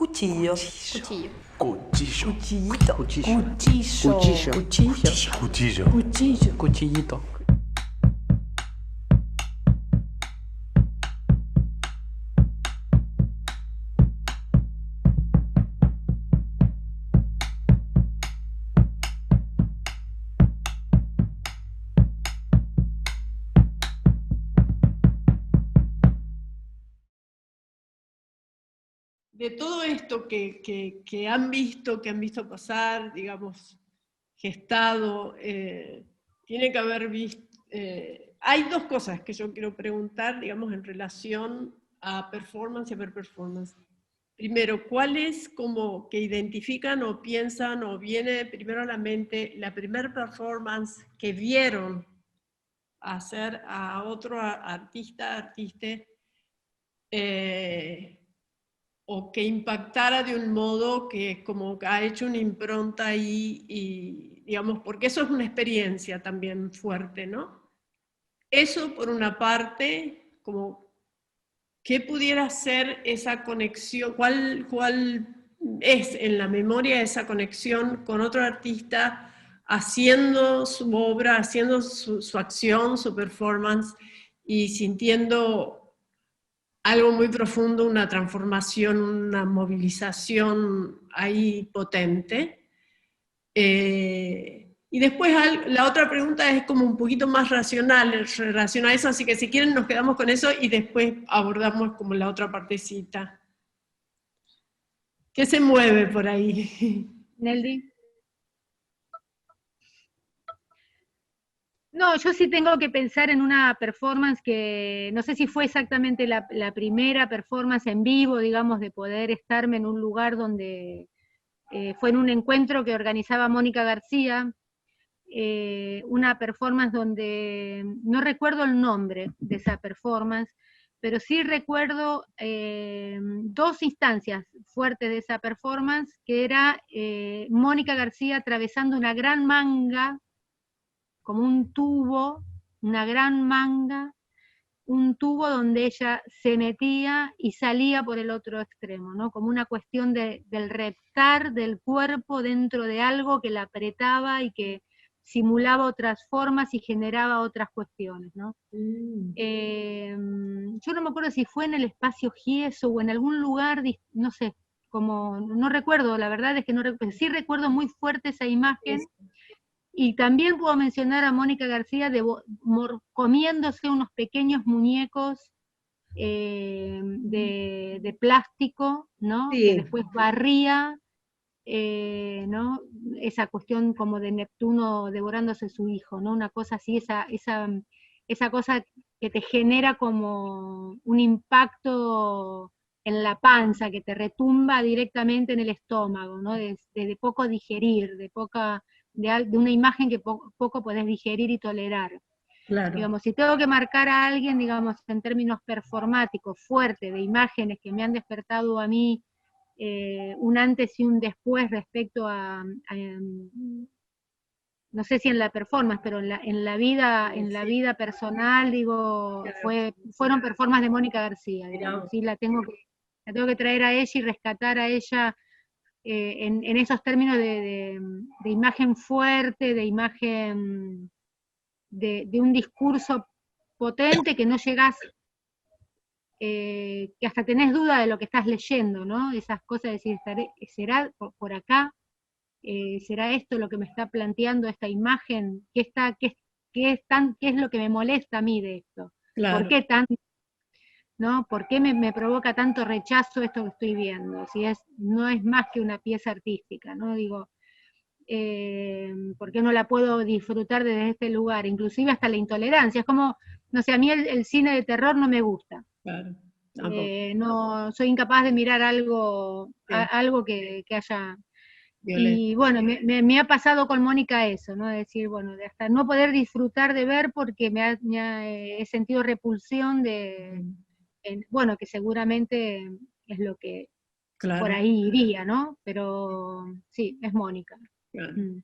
Cuchillo. Cuchillo. Cuchillo. Cuchillito. Cuchillo. Cuchillo. Cuchillo. Cuchillo. Cuchillo. Cuchillo. Cuchillito. De todo esto que han visto pasar, digamos, gestado, tiene que haber visto... hay dos cosas que yo quiero preguntar, digamos, en relación a performance y a ver performance. Primero, ¿cuáles como que identifican o piensan o viene primero a la mente la primer performance que vieron hacer a otro artista, o que impactara de un modo que como que ha hecho una impronta ahí, y, digamos, porque eso es una experiencia también fuerte, ¿no? Eso por una parte, como, ¿qué pudiera ser esa conexión? ¿Cuál es en la memoria esa conexión con otro artista haciendo su obra, haciendo su acción, su performance, y sintiendo algo muy profundo, una transformación, una movilización ahí potente? Y después la otra pregunta es como un poquito más racional en relación a eso, así que si quieren nos quedamos con eso y después abordamos como la otra partecita. ¿Qué se mueve por ahí? Neldi. No, yo sí tengo que pensar en una performance que no sé si fue exactamente la primera performance en vivo, digamos, de poder estarme en un lugar donde fue en un encuentro que organizaba Mónica García, una performance donde no recuerdo el nombre de esa performance, pero sí recuerdo dos instancias fuertes de esa performance, que era Mónica García atravesando una gran manga, como un tubo, una gran manga, un tubo donde ella se metía y salía por el otro extremo, ¿no? Como una cuestión del reptar del cuerpo dentro de algo que la apretaba y que simulaba otras formas y generaba otras cuestiones, ¿no? Yo no me acuerdo si fue en el espacio Gieso o en algún lugar, no sé, como, no recuerdo, la verdad es que no recuerdo, sí recuerdo muy fuerte esa imagen. Y también puedo mencionar a Mónica García comiéndose unos pequeños muñecos de plástico, ¿no? Sí. Que después barría, ¿no? Esa cuestión como de Neptuno devorándose su hijo, ¿no? Una cosa así, esa cosa que te genera como un impacto en la panza, que te retumba directamente en el estómago, ¿no? De poco digerir, de una imagen que poco podés digerir y tolerar. Claro. Digamos, si tengo que marcar a alguien, digamos, en términos performáticos, fuerte, de imágenes que me han despertado a mí un antes y un después respecto a no sé si en la performance, pero en la vida personal, digo, fueron performances de Mónica García, digamos, ¿sí? La tengo que traer a ella y rescatar a ella en esos términos de imagen fuerte, de imagen de un discurso potente que no llegás, que hasta tenés duda de lo que estás leyendo, ¿no? Esas cosas de decir, ¿será por acá? ¿Será esto lo que me está planteando esta imagen? ¿Qué es lo que me molesta a mí de esto? Claro. ¿Por qué ¿no? ¿Por qué me provoca tanto rechazo esto que estoy viendo? Si no es más que una pieza artística, ¿no? Digo, ¿por qué no la puedo disfrutar desde este lugar? Inclusive hasta la intolerancia. Es como, no sé, a mí el cine de terror no me gusta. Claro. No, soy incapaz de mirar algo, Sí. algo que haya... Violeta. Y bueno, me ha pasado con Mónica eso, ¿no? De decir, bueno, de hasta no poder disfrutar de ver porque he sentido repulsión bueno, que seguramente es lo que Claro. por ahí iría, ¿no? Pero sí, es Mónica. Claro. Mm.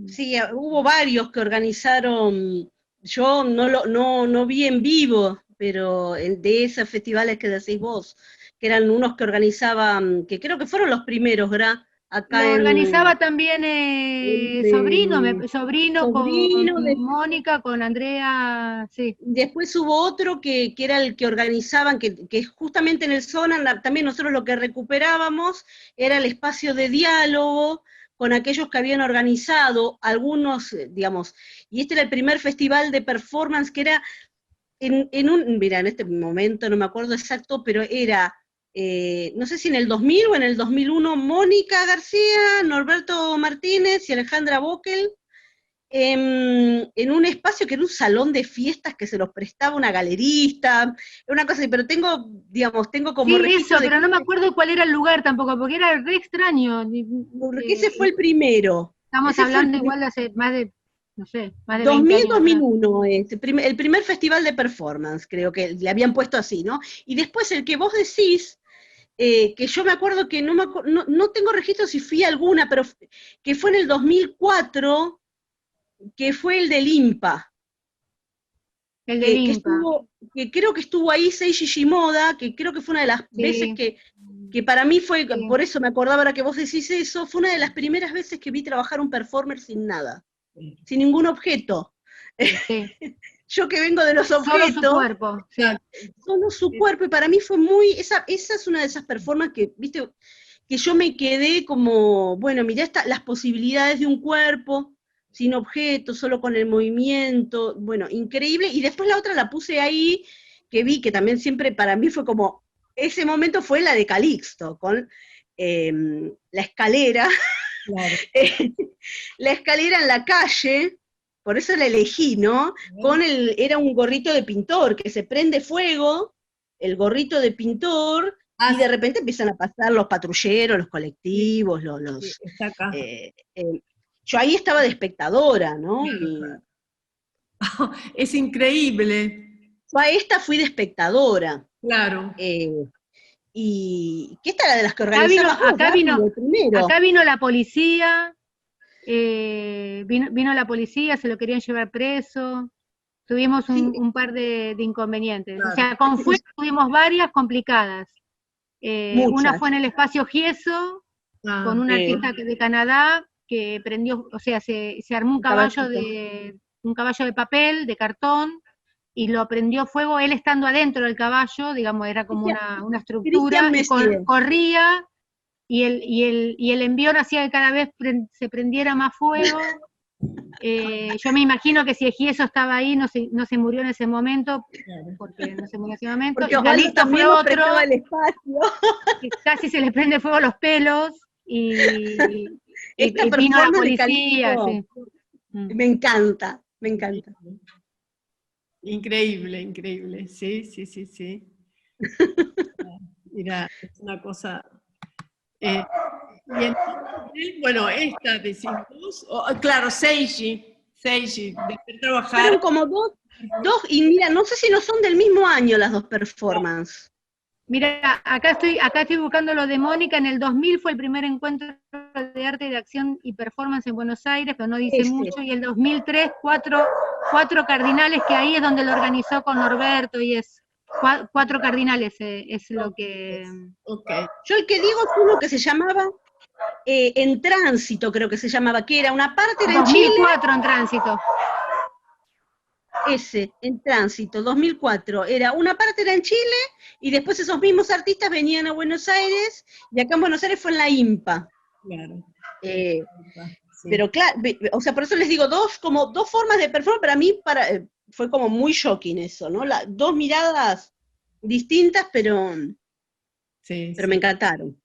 Sí, hubo varios que organizaron, yo no vi en vivo, pero de esos festivales que decís vos, que eran unos que organizaban, que creo que fueron los primeros, ¿verdad? Acá Lo organizaba en, también en Sobrino con Sobrino. Mónica, con Andrea, sí. Después hubo otro que era el que organizaban, que justamente en el Zona, también nosotros lo que recuperábamos era el espacio de diálogo con aquellos que habían organizado, algunos, digamos, y este era el primer festival de performance que era mira, en este momento no me acuerdo exacto, pero era, no sé si en el 2000 o en el 2001, Mónica García, Norberto Martínez y Alejandra Bockel, en un espacio que era un salón de fiestas que se los prestaba una galerista, una cosa así, pero tengo como Sí, registro eso, de pero no me acuerdo cuál era el lugar tampoco, porque era re extraño. porque ese fue el primero. Estamos Ese fue el hablando igual de hace más de, no sé, más de 20 años atrás. 2000-2001, el primer festival de performance, creo que le habían puesto así, ¿no? Y después el que vos decís, que yo me acuerdo que no tengo registro si fui a alguna, pero que fue en el 2004, que fue el del IMPA. El del INPA. Que creo que estuvo ahí Seiji Shimoda, que creo que fue una de las veces Sí, que para mí fue, sí, por eso me acordaba ahora que vos decís eso, fue una de las primeras veces que vi trabajar un performer sin nada, sin ningún objeto. sí. Yo que vengo de los Solo su objetos, cuerpo, sí. solo su Sí. cuerpo, y para mí fue esa es una de esas performances que, viste, que yo me quedé como, bueno, mirá las posibilidades de un cuerpo, sin objetos, solo con el movimiento, bueno, increíble, y después la otra la puse ahí, que vi que también siempre para mí fue como, ese momento fue la de Calixto, con la escalera, Claro. la escalera en la calle, por eso la elegí, ¿no? Era un gorrito de pintor, que se prende fuego, el gorrito de pintor, y de repente empiezan a pasar los patrulleros, los colectivos, sí, está acá. Yo ahí estaba de espectadora, ¿no? Es increíble. Yo a esta fui de espectadora. Claro. Y que esta era de las que organizabas vos, el primero. Acá vino la policía, vino la policía, se lo querían llevar preso, tuvimos un par de inconvenientes. Claro. O sea, con fuego tuvimos varias complicadas. Una fue en el espacio Gieso, con un artista de Canadá que prendió, o sea, se armó un caballo de papel, de cartón, y lo prendió fuego él estando adentro del caballo, digamos, era como una estructura, y corría, y el envión hacía que cada vez se prendiera más fuego. Yo me imagino que si Egieso estaba ahí, no se murió en ese momento, porque no se murió en ese momento. Porque y Calixto fue otro, el espacio. que casi se le prende fuego los pelos, y vino la policía. Sí. Me encanta, me encanta. Increíble, increíble, sí. Mira, es una cosa... bueno, esta decís vos, claro, Seiji, de trabajar... Fueron como dos, y mira, no sé si no son del mismo año las dos performances. Mira, acá estoy buscando lo de Mónica. En el 2000 fue el primer encuentro de arte, de acción y performance en Buenos Aires, pero no dice mucho, y el 2003, cuatro cardinales, que ahí es donde lo organizó con Norberto, y es cuatro cardinales, es lo que... Okay. Yo el que digo es uno que se llamaba En Tránsito, creo que se llamaba, que era una parte era en Chile. 2004 En Tránsito. En Tránsito, 2004, una parte era en Chile, y después esos mismos artistas venían a Buenos Aires, y acá en Buenos Aires fue en la IMPA. Claro. Sí. Pero claro, o sea, por eso les digo, dos formas de performance, para mí fue como muy shocking eso, ¿no? Dos miradas distintas, pero me encantaron.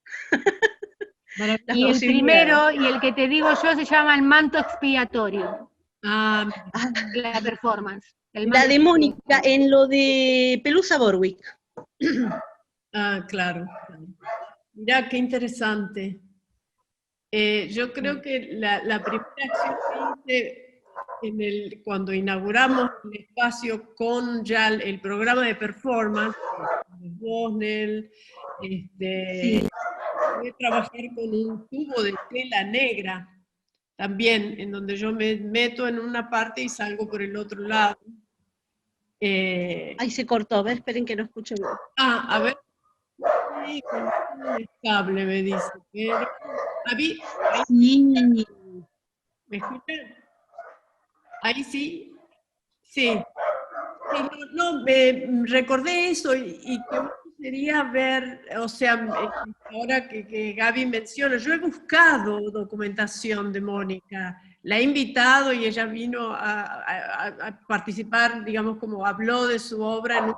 Y el primero, y el que te digo yo, se llama El Manto Expiatorio. La performance. La de Mónica, en lo de Pelusa Borwick. Claro. Mirá, qué interesante. Yo creo que la primera acción que hice cuando inauguramos el espacio con ya el programa de performance, Bosnell, voy a trabajar con un tubo de tela negra, también, en donde yo me meto en una parte y salgo por el otro lado. Ahí se cortó, a ver, esperen que no escuchen. A ver. Sí, conexión inestable, me dice. Pero, ahí, Sí, ¿me escuchan? Ahí sí, sí. Sí, no, recordé eso y qué bueno sería ver, o sea, ahora que Gaby menciona, yo he buscado documentación de Mónica, la he invitado y ella vino a participar, digamos, como habló de su obra en uno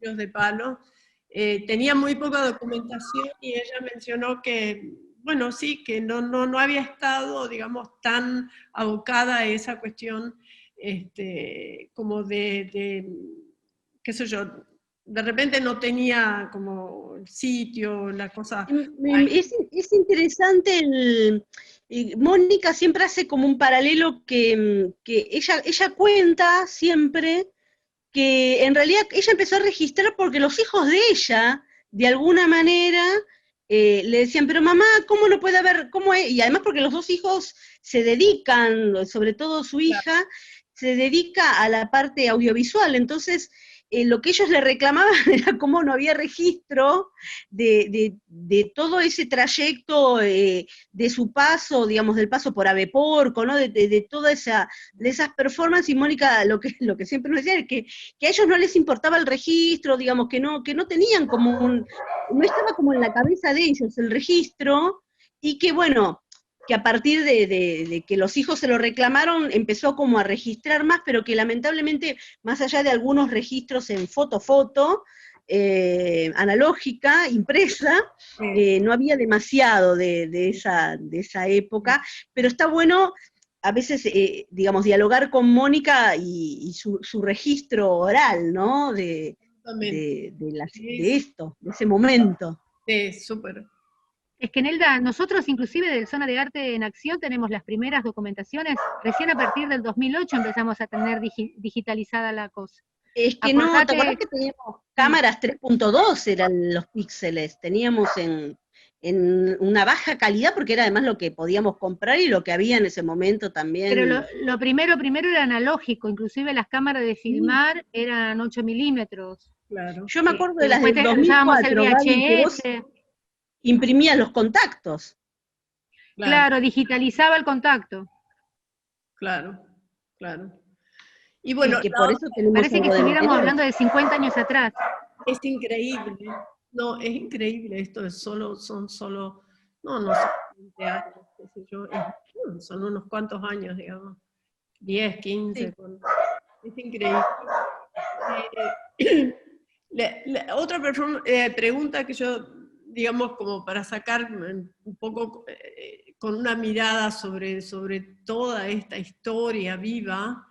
de los de palo. Tenía muy poca documentación y ella mencionó que, bueno, sí, que no había estado, digamos, tan abocada a esa cuestión como qué sé yo, de repente no tenía como el sitio, la cosa. Es interesante Mónica siempre hace como un paralelo que ella cuenta siempre que en realidad ella empezó a registrar porque los hijos de ella, de alguna manera, le decían, pero mamá, ¿cómo no puede haber, cómo es? Y además porque los dos hijos se dedican, sobre todo su hija, se dedica a la parte audiovisual, entonces lo que ellos le reclamaban era cómo no había registro de todo ese trayecto, de su paso, digamos, del paso por Aveporco, ¿no? De toda esa, de esas performances, y Mónica lo que siempre nos decía es que a ellos no les importaba el registro, digamos, que no tenían como no estaba como en la cabeza de ellos el registro, y que bueno, que a partir de que los hijos se lo reclamaron, empezó como a registrar más, pero que lamentablemente, más allá de algunos registros en foto, analógica, impresa, no había demasiado de esa época, pero está bueno a veces, digamos, dialogar con Mónica y su registro oral, ¿no? De esto, de ese momento. Sí, súper. Es que Nelda, nosotros inclusive del Zona de Arte en Acción tenemos las primeras documentaciones, recién a partir del 2008 empezamos a tener digitalizada la cosa. Es que no, ¿te acordás que teníamos cámaras 3.2 eran los píxeles? Teníamos en una baja calidad, porque era además lo que podíamos comprar y lo que había en ese momento también. Pero lo primero era analógico, inclusive las cámaras de filmar eran 8 milímetros. Claro. Yo me acuerdo de las del usábamos el 2004, Gaby, que vos VHS. imprimías los contactos. Claro, digitalizaba el contacto. Claro, claro. Y bueno, que por eso tenemos parece que estuviéramos hablando de 50 años atrás. Es increíble, no, es increíble, esto son solo, no sé, 20 años, qué sé yo, son unos cuantos años, digamos, 10, 15, sí. Es increíble. Otra pregunta que yo, digamos, como para sacar un poco con una mirada sobre toda esta historia viva,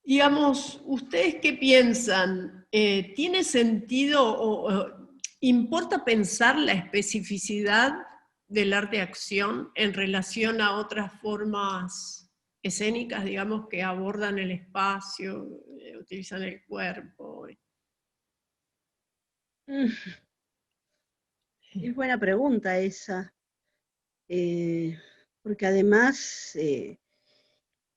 digamos, ¿ustedes qué piensan? ¿Tiene sentido o importa pensar la especificidad del arte de acción en relación a otras formas escénicas, digamos, que abordan el espacio, utilizan el cuerpo? Es buena pregunta esa, porque además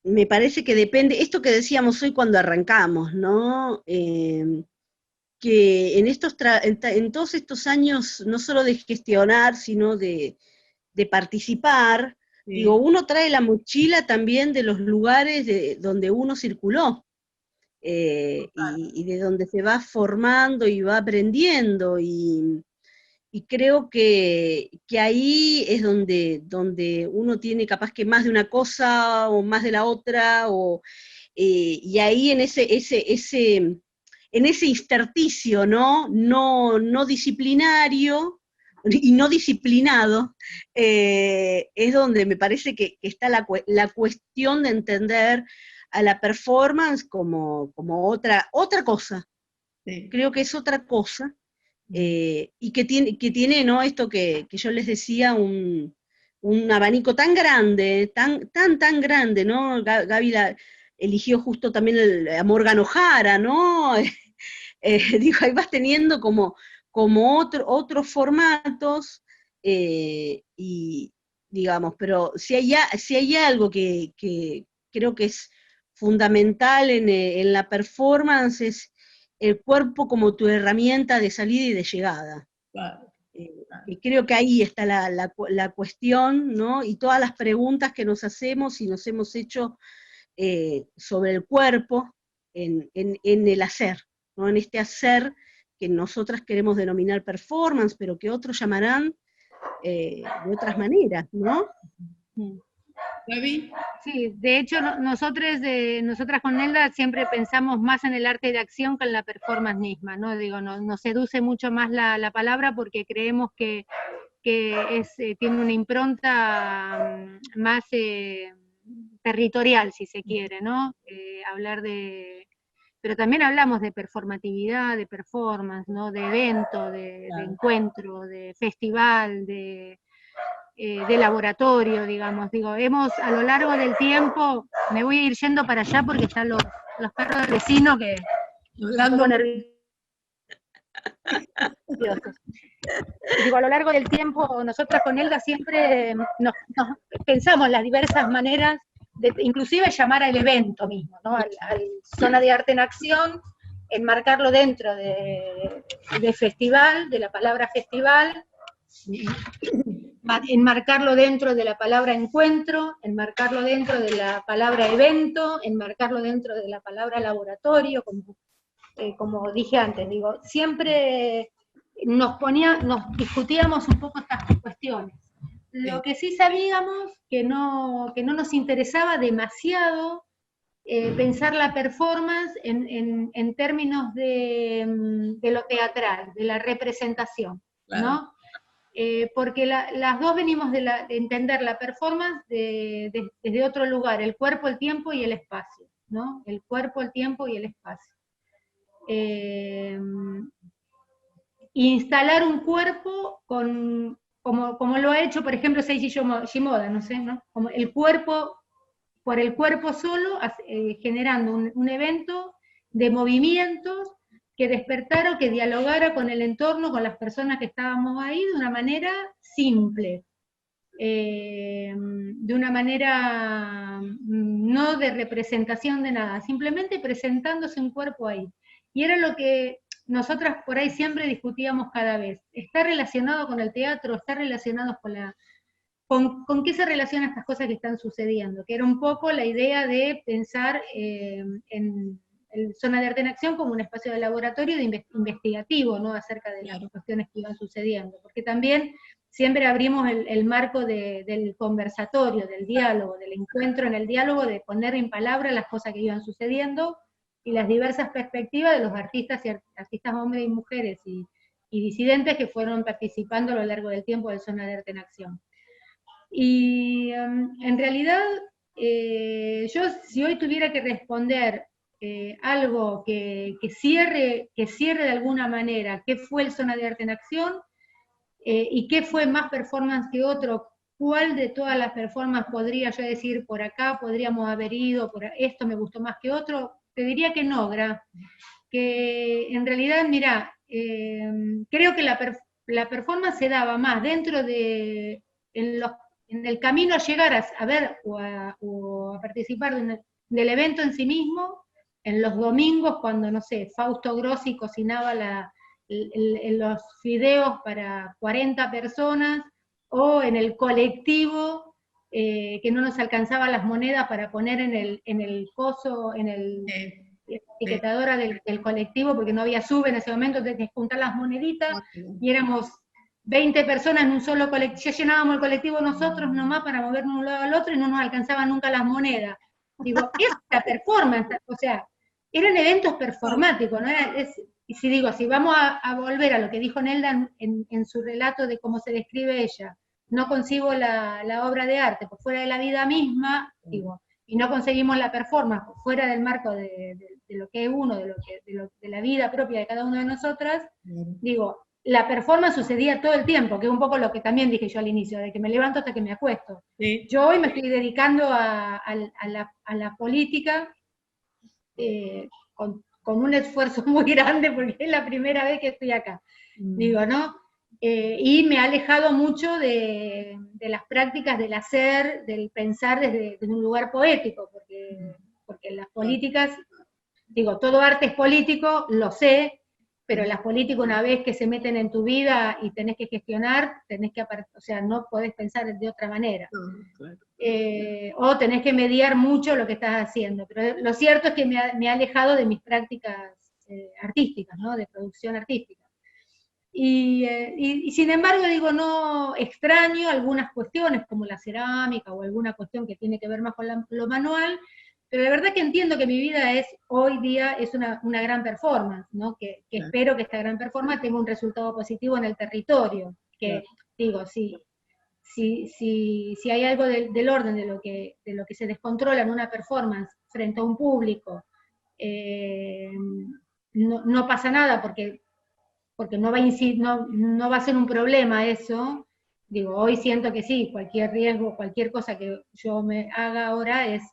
me parece que depende, esto que decíamos hoy cuando arrancamos, ¿no? Que en todos estos años, no solo de gestionar, sino de participar, sí. Digo, uno trae la mochila también de los lugares donde uno circuló, y de donde se va formando y va aprendiendo, y creo que ahí es donde uno tiene capaz que más de una cosa o más de la otra, y ahí en ese intersticio, ¿no? No disciplinario y no disciplinado, es donde me parece que está la cuestión de entender a la performance como otra cosa. Sí. Creo que es otra cosa, y que tiene, ¿no? Esto que yo les decía, un abanico tan grande, tan grande, ¿no? Gaby eligió justo también a Morgan O'Hara, ¿no? Digo, ahí vas teniendo como otros formatos, y digamos, pero si hay algo que creo que es fundamental en la performance, el cuerpo como tu herramienta de salida y de llegada. Claro. Y creo que ahí está la cuestión, ¿no? Y todas las preguntas que nos hacemos y nos hemos hecho sobre el cuerpo en el hacer, ¿no? En este hacer que nosotras queremos denominar performance, pero que otros llamarán de otras maneras, ¿no? ¿Gaby? Sí, de hecho nosotras con Nelda siempre pensamos más en el arte de acción que en la performance misma, ¿no? Digo, nos seduce mucho más la palabra porque creemos que tiene una impronta más territorial, si se quiere, ¿no? Hablar de... Pero también hablamos de performatividad, de performance, ¿no? De evento, de encuentro, de festival, de laboratorio, digamos. Digo, hemos a lo largo del tiempo, me voy a ir yendo para allá porque están los perros del vecino que Hablando. un poco nerviosos. Digo, a lo largo del tiempo, nosotras con Elda siempre nos pensamos las diversas maneras de inclusive llamar al evento mismo, ¿no? Al Zona de Arte en Acción, enmarcarlo dentro de festival, de la palabra festival, enmarcarlo dentro de la palabra encuentro, enmarcarlo dentro de la palabra evento, enmarcarlo dentro de la palabra laboratorio, como dije antes, digo, siempre nos discutíamos un poco estas cuestiones. Lo que sí sabíamos que no nos interesaba demasiado pensar la performance en términos de lo teatral, de la representación, ¿no? Porque las dos venimos de entender la performance desde otro lugar, el cuerpo, el tiempo y el espacio, ¿no? El cuerpo, el tiempo y el espacio. Instalar un cuerpo como lo ha hecho, por ejemplo, Seiji Shimoda, no sé, ¿no? Como el cuerpo, por el cuerpo solo, generando un evento de movimientos que despertara o que dialogara con el entorno, con las personas que estábamos ahí, de una manera simple, de una manera no de representación de nada, simplemente presentándose un cuerpo ahí. Y era lo que nosotras por ahí siempre discutíamos cada vez. ¿Está relacionado con el teatro? ¿Está relacionado con qué se relacionan estas cosas que están sucediendo? Que era un poco la idea de pensar en Zona de Arte en Acción como un espacio de laboratorio investigativo, ¿no? Acerca de las cuestiones que iban sucediendo. Porque también siempre abrimos el marco del conversatorio, del diálogo, del encuentro en el diálogo, de poner en palabras las cosas que iban sucediendo y las diversas perspectivas de los artistas hombres y mujeres y disidentes que fueron participando a lo largo del tiempo del Zona de Arte en Acción. Y en realidad, yo si hoy tuviera que responder algo que cierre de alguna manera qué fue el Zona de Arte en Acción y qué fue más performance que otro, cuál de todas las performances podría yo decir por acá podríamos haber ido, por esto me gustó más que otro, te diría que no, Gra. Que en realidad, mira, creo que la performance se daba más dentro de, en el camino a llegar a ver o a participar del evento en sí mismo, en los domingos cuando, no sé, Fausto Grossi cocinaba los fideos para 40 personas, o en el colectivo, que no nos alcanzaban las monedas para poner en el coso, en el etiquetadora del colectivo, porque no había sube en ese momento, entonces que juntar las moneditas, y éramos 20 personas en un solo colectivo, ya llenábamos el colectivo nosotros nomás para movernos de un lado al otro y no nos alcanzaban nunca las monedas. Digo, esta performance, o sea, eran eventos performáticos, ¿no? Y si digo, si vamos a volver a lo que dijo Nelda en su relato de cómo se describe ella, no concibo la obra de arte por fuera de la vida misma, digo, y no conseguimos la performance por fuera del marco de lo que es uno, de la vida propia de cada una de nosotras, digo, la performance sucedía todo el tiempo, que es un poco lo que también dije yo al inicio, de que me levanto hasta que me acuesto. Sí. Yo hoy me estoy dedicando a la política con un esfuerzo muy grande, porque es la primera vez que estoy acá, digo, ¿no? Y me ha alejado mucho de las prácticas del hacer, del pensar desde un lugar poético, porque las políticas digo, todo arte es político, lo sé, pero las políticas una vez que se meten en tu vida y tenés que gestionar, o sea, no podés pensar de otra manera. Claro. O tenés que mediar mucho lo que estás haciendo. Pero lo cierto es que me ha alejado de mis prácticas artísticas, ¿no? De producción artística. Y sin embargo, digo, no extraño algunas cuestiones como la cerámica o alguna cuestión que tiene que ver más con lo manual, pero la verdad que entiendo que mi vida hoy día es una gran performance, ¿no? Que espero que esta gran performance tenga un resultado positivo en el territorio, que digo, si hay algo del orden de lo que se descontrola en una performance frente a un público, no pasa nada porque no va a ser un problema eso. Digo, hoy siento que sí, cualquier riesgo, cualquier cosa que yo me haga ahora es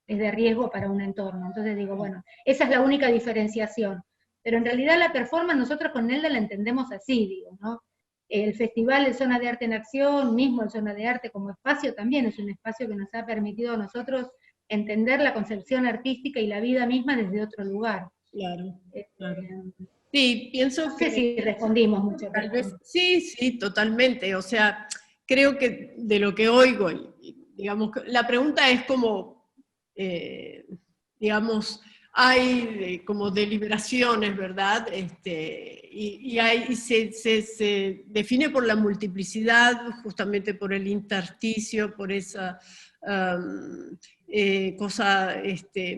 de riesgo para un entorno. Entonces digo, bueno, esa es la única diferenciación. Pero en realidad la performance nosotros con Nelda la entendemos así, digo, ¿no? El Festival de Zona de Arte en Acción, mismo el Zona de Arte como espacio, también es un espacio que nos ha permitido a nosotros entender la concepción artística y la vida misma desde otro lugar. Claro, claro. Sí, pienso no sé si respondimos mucho. Tal vez, sí, totalmente. O sea, creo que de lo que oigo, digamos, la pregunta es como, digamos, hay como deliberaciones, ¿verdad? Y se define por la multiplicidad, justamente por el intersticio, por esa cosa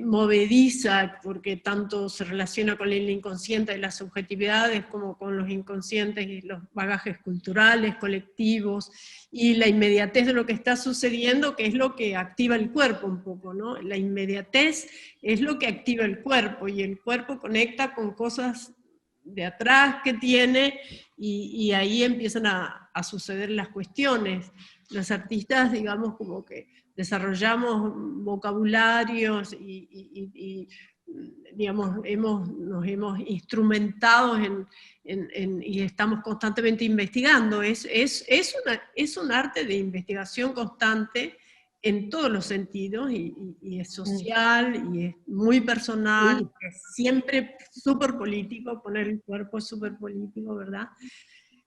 movediza, porque tanto se relaciona con el inconsciente de las subjetividades como con los inconscientes y los bagajes culturales, colectivos, y la inmediatez de lo que está sucediendo, que es lo que activa el cuerpo un poco, ¿no? La inmediatez es lo que activa el cuerpo, y el cuerpo conecta con cosas de atrás que tiene, y ahí empiezan a suceder las cuestiones. Los artistas, digamos, como que desarrollamos vocabularios y digamos, nos hemos instrumentado y estamos constantemente investigando. Es un arte de investigación constante en todos los sentidos, y es social, y es muy personal, es siempre súper político, poner el cuerpo es súper político, ¿verdad?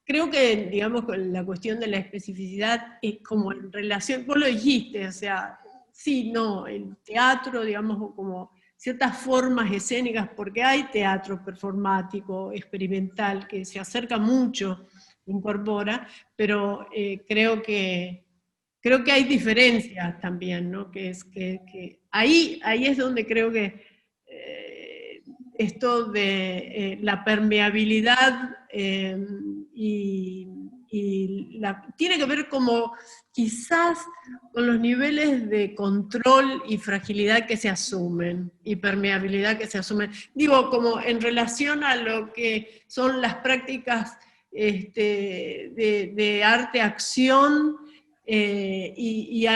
Creo que, digamos, con la cuestión de la especificidad es como en relación, vos lo dijiste, o sea, sí, no, el teatro, digamos, como ciertas formas escénicas, porque hay teatro performático, experimental, que se acerca mucho, incorpora, pero creo que hay diferencias también, ¿no? Que ahí es donde creo que esto de la permeabilidad tiene que ver como quizás con los niveles de control y fragilidad que se asumen, y permeabilidad que se asumen. Digo, como en relación a lo que son las prácticas de arte-acción, y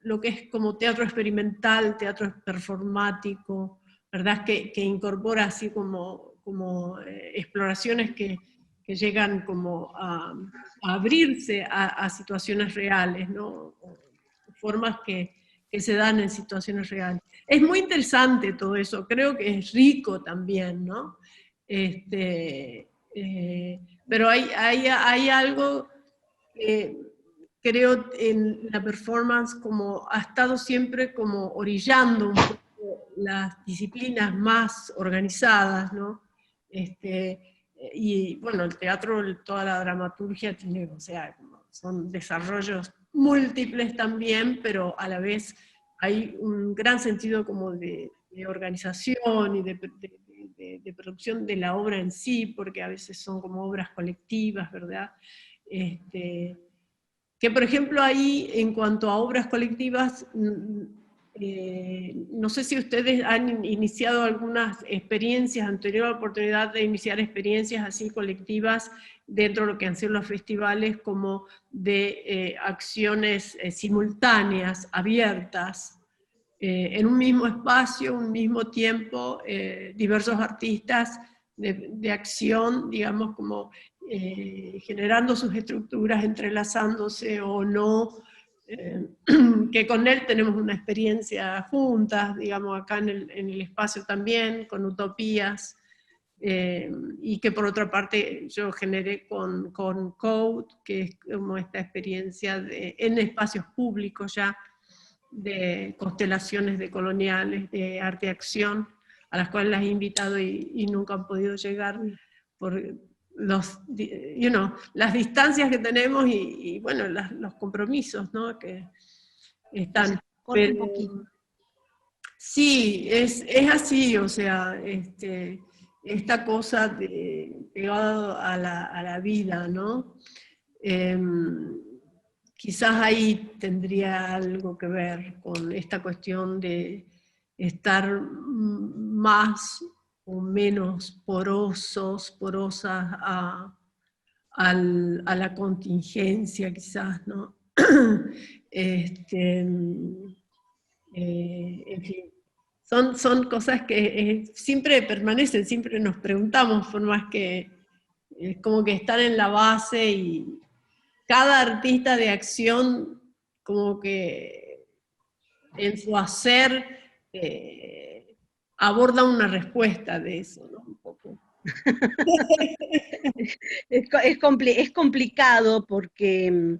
lo que es como teatro experimental, teatro performático, ¿verdad? Que incorpora así como exploraciones que llegan como a abrirse a situaciones reales, ¿no? Formas que se dan en situaciones reales. Es muy interesante todo eso, creo que es rico también, ¿no? Pero hay algo que creo en la performance como ha estado siempre como orillando un poco las disciplinas más organizadas, ¿no? Y bueno, el teatro, toda la dramaturgia tiene, o sea, son desarrollos múltiples también, pero a la vez hay un gran sentido como de organización y de producción de la obra en sí, porque a veces son como obras colectivas, ¿verdad? Que por ejemplo ahí, en cuanto a obras colectivas, no sé si ustedes han iniciado algunas experiencias, han tenido la oportunidad de iniciar experiencias así colectivas dentro de lo que han sido los festivales, como de acciones simultáneas, abiertas, en un mismo espacio, un mismo tiempo, diversos artistas de acción, digamos, como generando sus estructuras, entrelazándose o no, que con él tenemos una experiencia juntas, digamos, acá en el espacio también, con Utopías, y que por otra parte yo generé con Code, que es como esta experiencia en espacios públicos ya, de constelaciones decoloniales, de arte y acción, a las cuales las he invitado y nunca han podido llegar por las distancias que tenemos y bueno, los compromisos, ¿no? Que están. Corta un poquito. Sí, es así, o sea, esta cosa pegado a la vida, ¿no? Quizás ahí tendría algo que ver con esta cuestión de estar más o menos porosas a la contingencia, quizás, ¿no? En fin, son cosas que siempre permanecen, siempre nos preguntamos, por más que es como que están en la base, y cada artista de acción como que en su hacer aborda una respuesta de eso, ¿no? Un poco. Es complicado porque,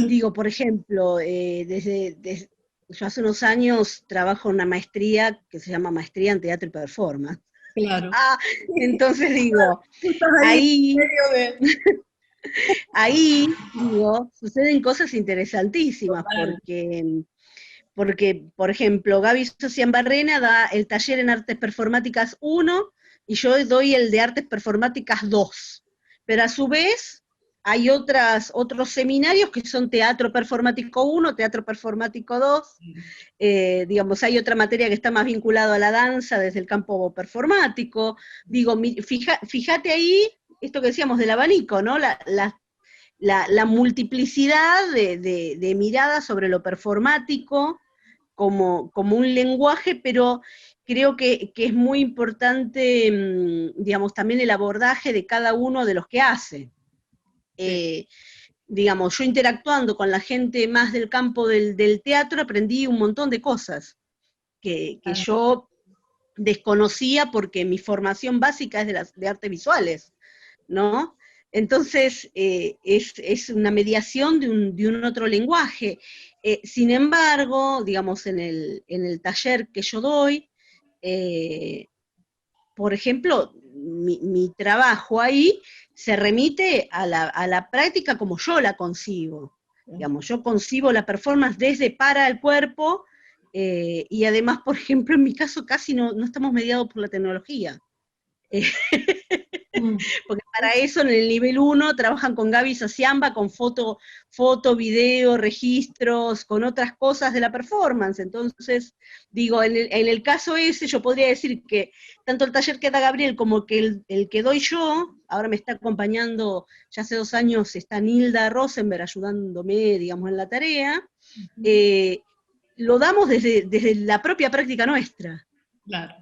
digo, por ejemplo, yo hace unos años trabajo en una maestría que se llama Maestría en Teatro y Performance. Claro. Entonces digo, ahí digo, suceden cosas interesantísimas, porque, por ejemplo, Gaby Socian-Barrena da el taller en Artes Performáticas 1, y yo doy el de Artes Performáticas 2. Pero a su vez hay otros seminarios que son Teatro Performático 1, Teatro Performático 2, digamos, hay otra materia que está más vinculada a la danza desde el campo performático. Digo, fíjate ahí, esto que decíamos del abanico, ¿no? La multiplicidad de miradas sobre lo performático como un lenguaje, pero creo que es muy importante, digamos, también el abordaje de cada uno de los que hace. Digamos, yo interactuando con la gente más del campo del teatro, aprendí un montón de cosas que yo desconocía porque mi formación básica es de artes visuales, ¿no? Entonces, es una mediación de un otro lenguaje. Sin embargo, digamos, en el taller que yo doy, por ejemplo, mi trabajo ahí se remite a la práctica como yo la concibo. Digamos, yo concibo la performance desde para el cuerpo, y además, por ejemplo, en mi caso casi no estamos mediados por la tecnología. Porque para eso en el nivel 1 trabajan con Gaby Sociamba, con foto, video, registros, con otras cosas de la performance. Entonces, digo, en el caso ese yo podría decir que tanto el taller que da Gabriel como que el que doy yo, ahora me está acompañando, ya hace 2 años está Nilda Rosenberg ayudándome, digamos, en la tarea, lo damos desde la propia práctica nuestra. Claro.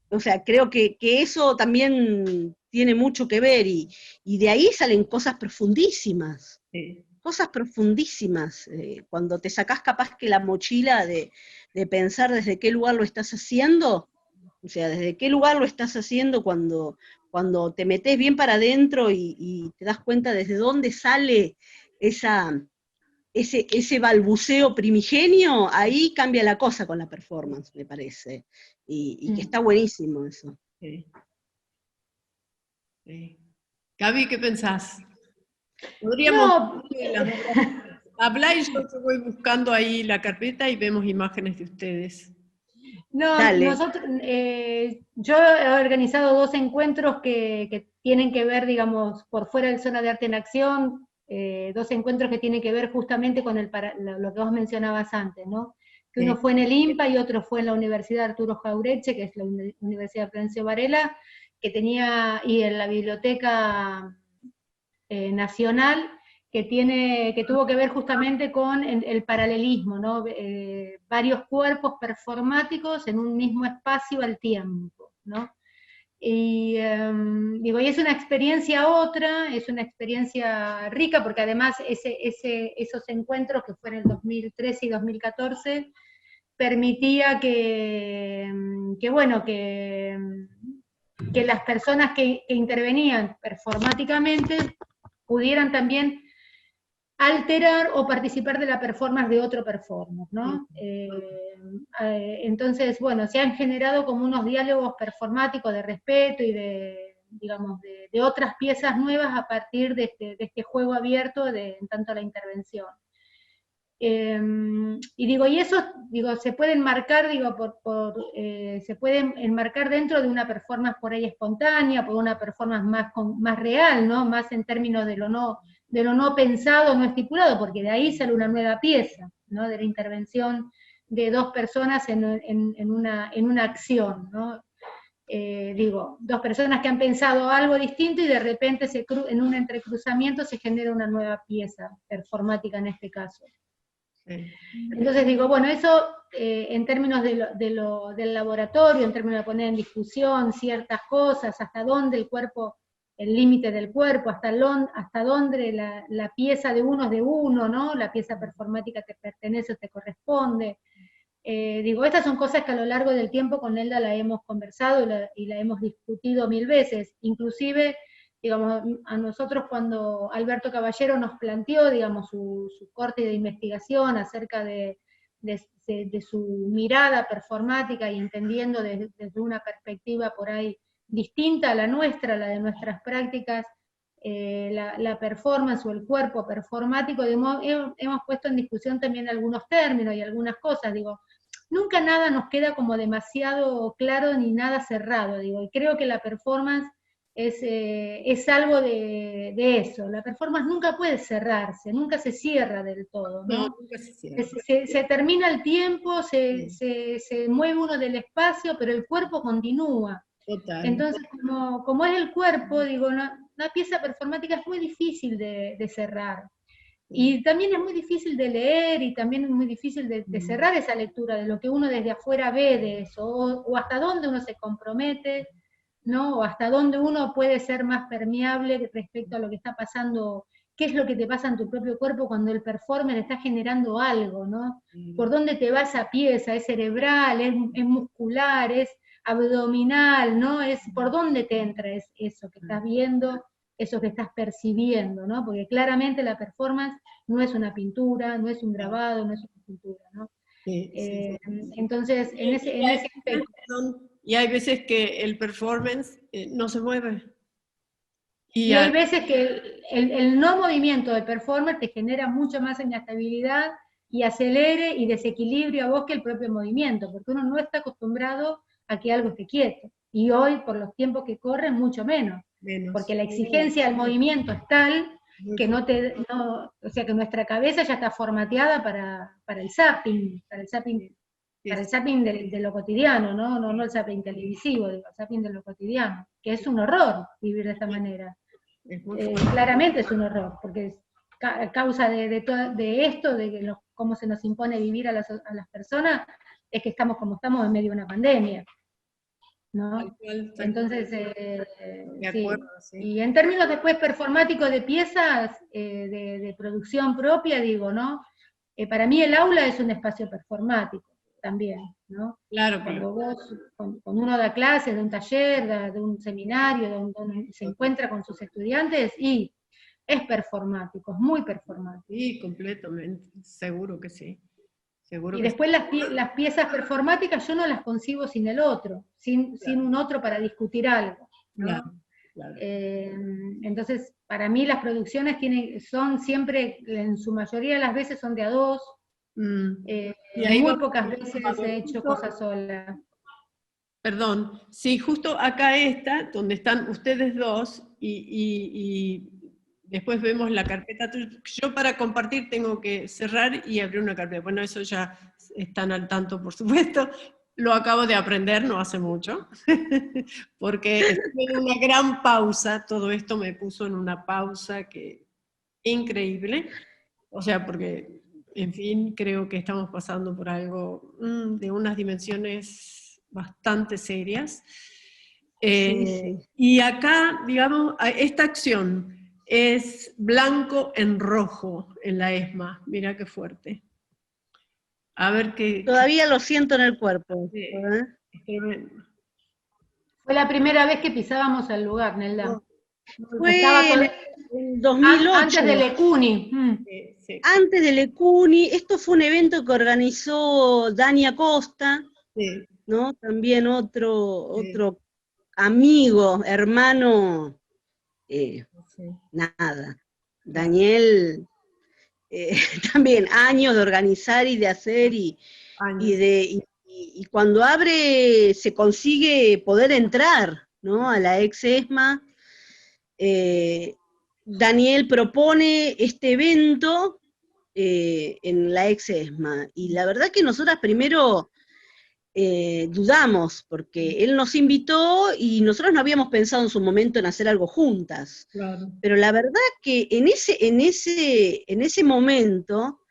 O sea, creo que eso también tiene mucho que ver, y de ahí salen cosas profundísimas. Sí. Cosas profundísimas. Cuando te sacás capaz que la mochila de pensar desde qué lugar lo estás haciendo, o sea, desde qué lugar lo estás haciendo cuando te metés bien para adentro y te das cuenta desde dónde sale ese balbuceo primigenio, ahí cambia la cosa con la performance, me parece. Y que está buenísimo eso. Sí. Sí. Gaby, ¿qué pensás? Podríamos hablar, y yo voy buscando ahí la carpeta y vemos imágenes de ustedes. No, nosotros, yo he organizado 2 encuentros que tienen que ver, digamos, por fuera del Zona de Arte en Acción, 2 encuentros que tienen que ver justamente con lo que vos mencionabas antes, ¿no? Que uno fue en el IMPA y otro fue en la Universidad Arturo Jauretche, que es la Universidad Florencio Varela, que tenía, y en la Biblioteca Nacional, que tuvo que ver justamente con el paralelismo, ¿no? Varios cuerpos performáticos en un mismo espacio al tiempo, ¿no? Y digo, y es una experiencia otra, es una experiencia rica, porque además esos encuentros que fueron en el 2013 y 2014, permitía bueno, que las personas que intervenían performáticamente pudieran también alterar o participar de la performance de otro performer, ¿no? Entonces, bueno, se han generado como unos diálogos performáticos de respeto y de, digamos, de otras piezas nuevas a partir de este juego abierto en tanto la intervención. Y digo, y eso, digo, se puede enmarcar, digo, se puede enmarcar dentro de una performance por ahí espontánea, por una performance más real, ¿no? Más en términos de lo no pensado, no estipulado, porque de ahí sale una nueva pieza, ¿no? De la intervención de dos personas en una acción, ¿no? Digo, dos personas que han pensado algo distinto y de repente en un entrecruzamiento se genera una nueva pieza performática en este caso. Entonces digo, bueno, eso en términos del laboratorio, en términos de poner en discusión ciertas cosas, hasta dónde el cuerpo, el límite del cuerpo, hasta dónde la pieza de uno es de uno, ¿no? La pieza performática te pertenece o te corresponde. Digo, estas son cosas que a lo largo del tiempo con Nelda la hemos conversado y la hemos discutido 1000 veces, inclusive, digamos, a nosotros cuando Alberto Caballero nos planteó, digamos, su corte de investigación acerca de su mirada performática y entendiendo desde una perspectiva por ahí distinta a la nuestra, la de nuestras prácticas, la performance o el cuerpo performático, hemos puesto en discusión también algunos términos y algunas cosas, digo, nunca nada nos queda como demasiado claro ni nada cerrado, digo, y creo que la performance es algo de eso. La performance nunca puede cerrarse, nunca se cierra del todo, ¿no? No, nunca se cierra. Se termina el tiempo, se mueve uno del espacio, pero el cuerpo continúa. Total. Entonces, como es el cuerpo, digo, una pieza performática es muy difícil de cerrar. Y también es muy difícil de leer y también es muy difícil de cerrar esa lectura de lo que uno desde afuera ve de eso, o hasta dónde uno se compromete, ¿no? O hasta dónde uno puede ser más permeable respecto a lo que está pasando, qué es lo que te pasa en tu propio cuerpo cuando el performer está generando algo, ¿no? ¿Por dónde te va esa pieza? ¿Es cerebral? ¿Es muscular? ¿Es abdominal? ¿No? Es por dónde te entra eso que estás viendo, eso que estás percibiendo, ¿no? Porque claramente la performance no es una pintura, no es un grabado, no es una escultura, ¿no? Entonces, en ese aspecto. Y hay veces que el performance no se mueve. Y hay veces que el no movimiento del performer te genera mucha más inestabilidad y acelere y desequilibrio a vos que el propio movimiento, porque uno no está acostumbrado a que algo esté quieto. Y hoy, por los tiempos que corren, mucho menos. Porque la exigencia del movimiento es tal que o sea que nuestra cabeza ya está formateada para el zapping, de lo cotidiano, no el zapping televisivo, el zapping de lo cotidiano, que es un horror vivir de esta manera. Claramente es un horror, porque a causa de esto, de cómo se nos impone vivir a las personas, es que estamos como estamos en medio de una pandemia, ¿no? Entonces, sí. Y en términos después performáticos de piezas, de producción propia, digo, ¿no? Para mí el aula es un espacio performático también, ¿no? Claro, cuando vos, cuando uno da clases, de un taller, de un seminario, donde se encuentra con sus estudiantes, y es performático, es muy performático. Sí, completamente, seguro que sí. Y después las piezas performáticas yo no las concibo sin el otro, sin un otro para discutir algo, ¿no? Claro. Entonces, para mí las producciones son siempre, en su mayoría de las veces son de a dos, muy pocas veces he hecho cosas sola. Perdón, sí, justo acá está, donde están ustedes dos, y después vemos la carpeta. Yo para compartir tengo que cerrar y abrir una carpeta. Bueno, eso ya están al tanto, por supuesto. Lo acabo de aprender no hace mucho, porque estuve en una gran pausa, todo esto me puso en una pausa increíble, o sea, porque, en fin, creo que estamos pasando por algo de unas dimensiones bastante serias. Sí. Y acá, digamos, esta acción es blanco en rojo en la ESMA. Mira qué fuerte. A ver qué... Todavía lo siento en el cuerpo. Es tremendo. Fue la primera vez que pisábamos el lugar, Nelda. Fue en 2008. Antes de Lecuni. Sí. Antes de Lecuni. Esto fue un evento que organizó Dani Acosta, Sí. ¿no? También otro amigo, hermano, nada. Daniel, también años de organizar y de hacer, y cuando abre se consigue poder entrar, ¿no? A la ex ESMA. Daniel propone este evento en la ex ESMA, y la verdad que nosotras primero dudamos, porque él nos invitó y nosotros no habíamos pensado en su momento en hacer algo juntas. Claro. Pero la verdad que en ese momento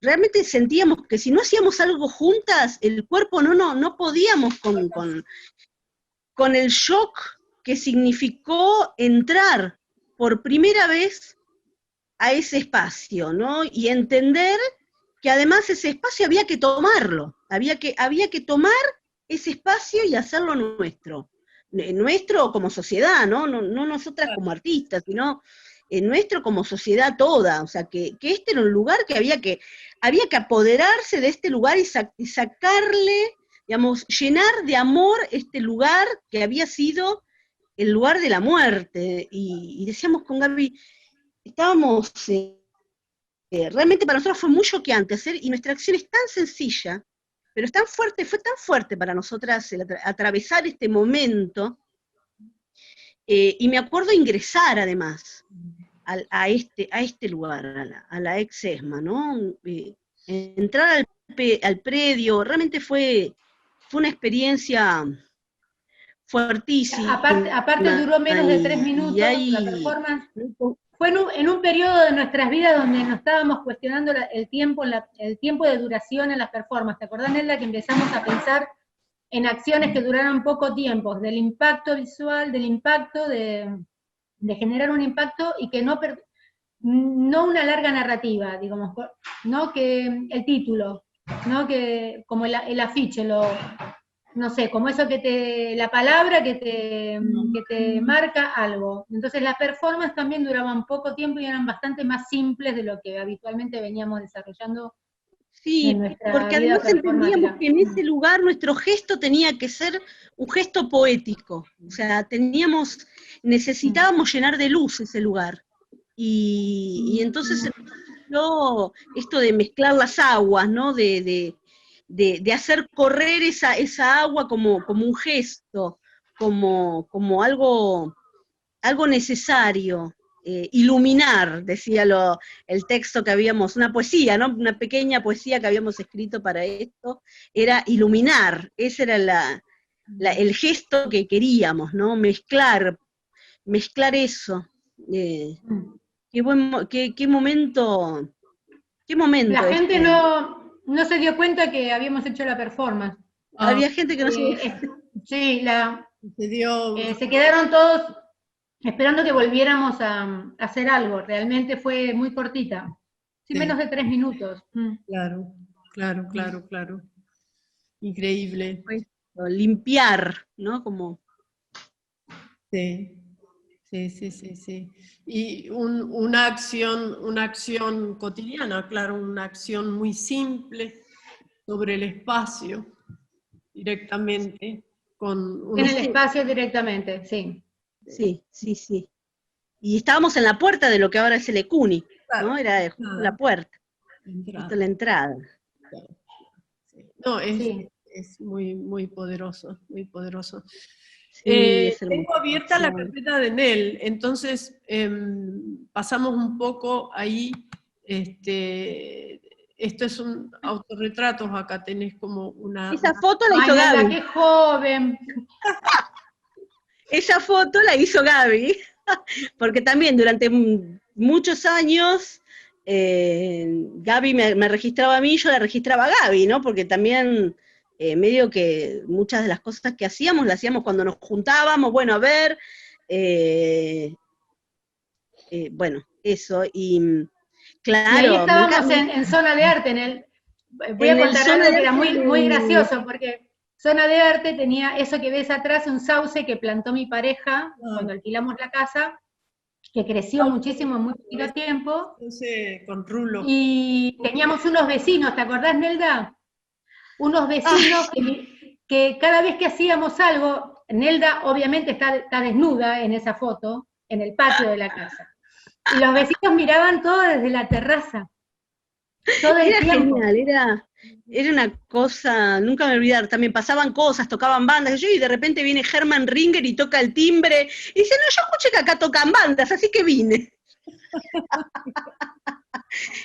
realmente sentíamos que si no hacíamos algo juntas, el cuerpo no podíamos con el shock que significó entrar por primera vez a ese espacio, ¿no? Y entender que además ese espacio había que tomarlo, había que tomar ese espacio y hacerlo nuestro como sociedad, ¿no? No nosotras como artistas, sino nuestro como sociedad toda. O sea, que este era un lugar que había que apoderarse de este lugar y sacarle, digamos, llenar de amor este lugar que había sido el lugar de la muerte. Y decíamos con Gaby, estábamos... realmente para nosotros fue muy choqueante hacer, y nuestra acción es tan sencilla, pero es tan fuerte, fue tan fuerte para nosotras atravesar este momento, y me acuerdo ingresar además a este lugar, a la ex ESMA, ¿no? Entrar al predio, realmente fue una experiencia fuertísima. Aparte duró menos de 3 minutos, la performance. Fue en un periodo de nuestras vidas donde nos estábamos cuestionando el tiempo de duración en las performances. ¿Te acordás, Nelda, que empezamos a pensar en acciones que duraran poco tiempo, del impacto visual, del impacto de generar un impacto y que no una larga narrativa, digamos, no que el título, no que como el afiche, no sé, como eso la palabra que te marca algo. Entonces las performances también duraban poco tiempo y eran bastante más simples de lo que habitualmente veníamos desarrollando. Sí, porque además entendíamos que en ese lugar nuestro gesto tenía que ser un gesto poético. O sea, necesitábamos llenar de luz ese lugar. Y entonces esto de mezclar las aguas, ¿no? De hacer correr esa agua como un gesto, como algo necesario, iluminar, decía el texto que habíamos, una poesía, ¿no? Una pequeña poesía que habíamos escrito para esto, era iluminar, ese era el gesto que queríamos, ¿no? Mezclar eso. Qué momento. La gente no se dio cuenta que habíamos hecho la performance. Había gente que no sí, se quedaron todos esperando que volviéramos a hacer algo. Realmente fue muy cortita. Sí, menos de 3 minutos. Claro. Increíble. Limpiar, ¿no? Como... Sí. Y una acción cotidiana, claro, una acción muy simple sobre el espacio, directamente. En el espacio directamente, sí. Sí. Y estábamos en la puerta de lo que ahora es el Lecuni, ¿no? Era la puerta. La entrada. No, es muy, muy poderoso, muy poderoso. Sí, tengo abierta la carpeta de Nel, entonces pasamos un poco ahí, esto es un autorretratos, acá tenés como una... Esa foto la hizo Gaby. ¡Qué joven! Esa foto la hizo Gaby, porque también durante muchos años Gaby me registraba a mí, yo la registraba a Gaby, ¿no? Porque también medio que muchas de las cosas que hacíamos, las hacíamos cuando nos juntábamos, bueno, a ver, bueno, eso, y Y ahí claro, estábamos en Zona de Arte, voy a en el contar zona algo de que era arte muy gracioso, porque Zona de Arte tenía eso que ves atrás, un sauce que plantó mi pareja cuando alquilamos la casa, que creció muchísimo en muy poquito tiempo, con rulo. y teníamos unos vecinos, ¿te acordás, Nelda? Unos vecinos que cada vez que hacíamos algo, Nelda obviamente está desnuda en esa foto, en el patio de la casa. Y los vecinos miraban todo desde la terraza, todo el Era tiempo. genial, era una cosa, nunca me voy a olvidar, también pasaban cosas, tocaban bandas, y de repente viene Herman Ringer y toca el timbre, y dice, no, yo escuché que acá tocan bandas, así que vine.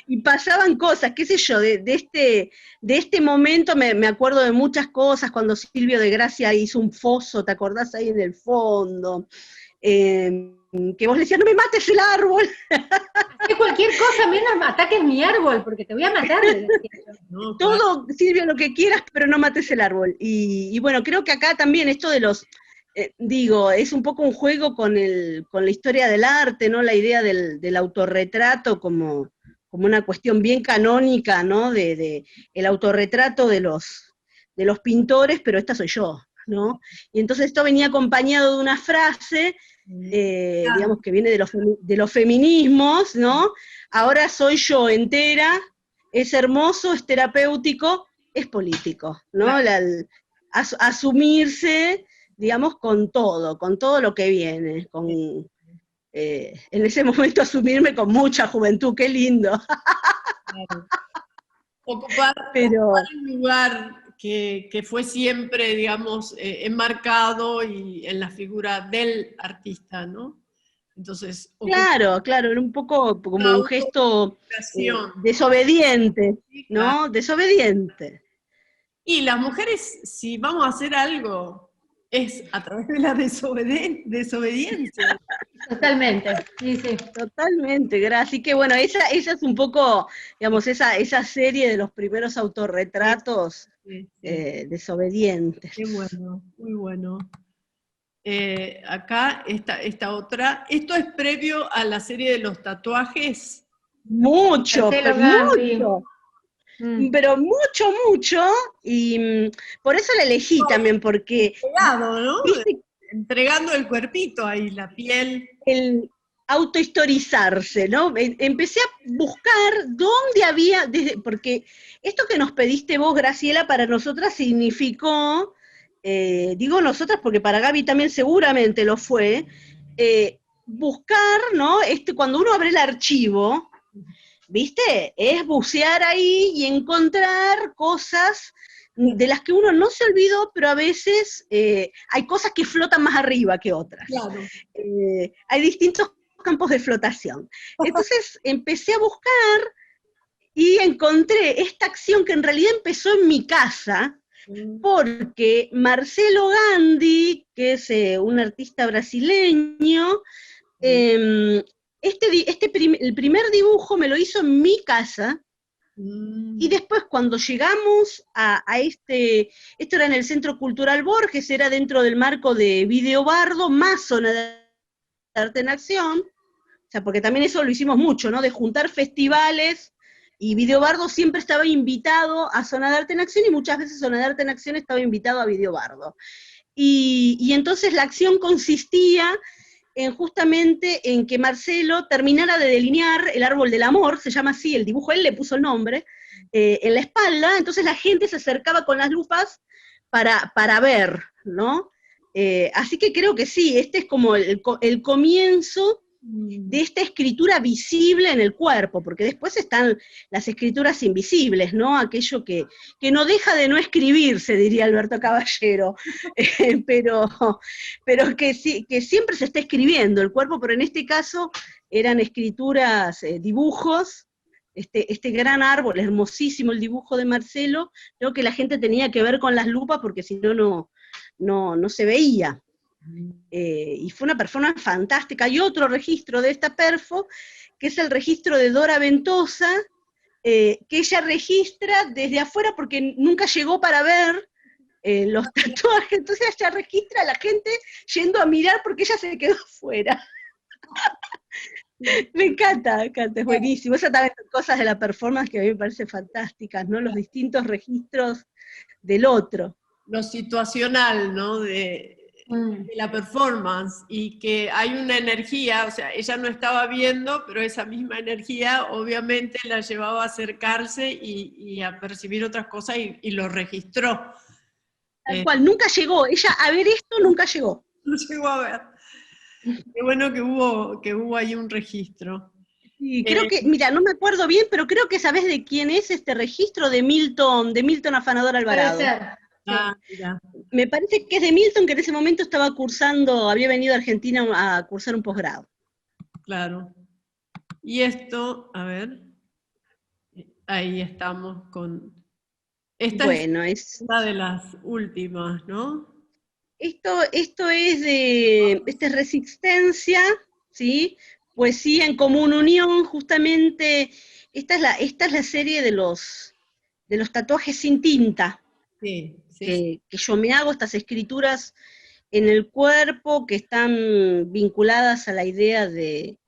Y pasaban cosas, qué sé yo, de este momento me acuerdo de muchas cosas, cuando Silvio de Gracia hizo un foso, ¿te acordás ahí en el fondo? Que vos le decías, no me mates el árbol. Hacé cualquier cosa menos ataques mi árbol, porque te voy a matar, le decía yo. No, Todo, Silvio, lo que quieras, pero no mates el árbol. Y bueno, creo que acá también esto de los, digo, es un poco un juego con la historia del arte, ¿no? La idea del autorretrato como una cuestión bien canónica, ¿no? De el autorretrato de los pintores, pero esta soy yo, ¿no? Y entonces esto venía acompañado de una frase, digamos, que viene de los feminismos, ¿no? Ahora soy yo entera, es hermoso, es terapéutico, es político, ¿no? Asumirse, digamos, con todo lo que viene, en ese momento asumirme con mucha juventud, qué lindo. claro. Ocupar Pero un lugar que fue siempre, digamos, enmarcado y en la figura del artista, ¿no? Entonces, claro, era un poco como un gesto autoexplicación. desobediente, Sí, claro. ¿no? Desobediente. Y las mujeres, si vamos a hacer algo, es a través de la desobediencia. Totalmente, sí, sí. Totalmente, Gra. Así que bueno, esa es un poco, digamos, esa serie de los primeros autorretratos Sí. desobedientes. Qué bueno, muy bueno. Acá esta otra. Esto es previo a la serie de los tatuajes. Mucho, Marcelo pero Gandhi. mucho. Pero mucho, y por eso la elegí también, porque, Pegado, ¿no? viste, Entregando el cuerpito ahí, la piel. el autohistorizarse, ¿no? Empecé a buscar dónde había, porque esto que nos pediste vos, Graciela, para nosotras significó, digo nosotras porque para Gaby también seguramente lo fue, buscar, ¿no? Cuando uno abre el archivo, ¿viste? Es bucear ahí y encontrar cosas de las que uno no se olvidó, pero a veces hay cosas que flotan más arriba que otras. Claro. Hay distintos campos de flotación. Entonces empecé a buscar y encontré esta acción que en realidad empezó en mi casa, porque Marcelo Gandhi, que es un artista brasileño, el primer dibujo me lo hizo en mi casa, y después cuando llegamos a esto era en el Centro Cultural Borges, era dentro del marco de Video Bardo, más Zona de Arte en Acción, o sea, porque también eso lo hicimos mucho, ¿no? De juntar festivales, y Video Bardo siempre estaba invitado a Zona de Arte en Acción, y muchas veces Zona de Arte en Acción estaba invitado a Video Bardo. Y entonces la acción consistía justamente en que Marcelo terminara de delinear el árbol del amor, se llama así el dibujo, él le puso el nombre, en la espalda, entonces la gente se acercaba con las lupas para ver, ¿no? Así que creo que sí, este es como el comienzo de esta escritura visible en el cuerpo, porque después están las escrituras invisibles, ¿no? Aquello que no deja de no escribirse, diría Alberto Caballero, pero que siempre se está escribiendo el cuerpo, pero en este caso eran escrituras, dibujos, este gran árbol, hermosísimo el dibujo de Marcelo, creo que la gente tenía que ver con las lupas porque si no, no se veía. Y fue una performance fantástica. Hay otro registro de esta perfo, que es el registro de Dora Ventosa, que ella registra desde afuera porque nunca llegó para ver los tatuajes, entonces ella registra a la gente yendo a mirar porque ella se quedó fuera. Me encanta, es buenísimo. Esas también son cosas de la performance que a mí me parecen fantásticas, ¿no? Los distintos registros del otro. Lo situacional, ¿no? De la performance, y que hay una energía, o sea, ella no estaba viendo, pero esa misma energía obviamente la llevaba a acercarse y a percibir otras cosas y lo registró. Tal cual, nunca llegó, ella a ver esto nunca llegó. No llegó a ver. Qué bueno que hubo ahí un registro. Sí, creo que, mira, no me acuerdo bien, pero creo que sabés de quién es este registro de Milton Afanador Alvarado. Puede ser. Ah, mira. Me parece que es de Milton, que en ese momento estaba cursando, había venido a Argentina a cursar un posgrado. Claro. Y esto, a ver, ahí estamos con... Esta Bueno, es una de las últimas, ¿no? Esto es esta es Resistencia, ¿sí? Poesía en común unión, justamente, esta es la serie de los tatuajes sin tinta, Sí, que yo me hago, estas escrituras en el cuerpo que están vinculadas a la idea de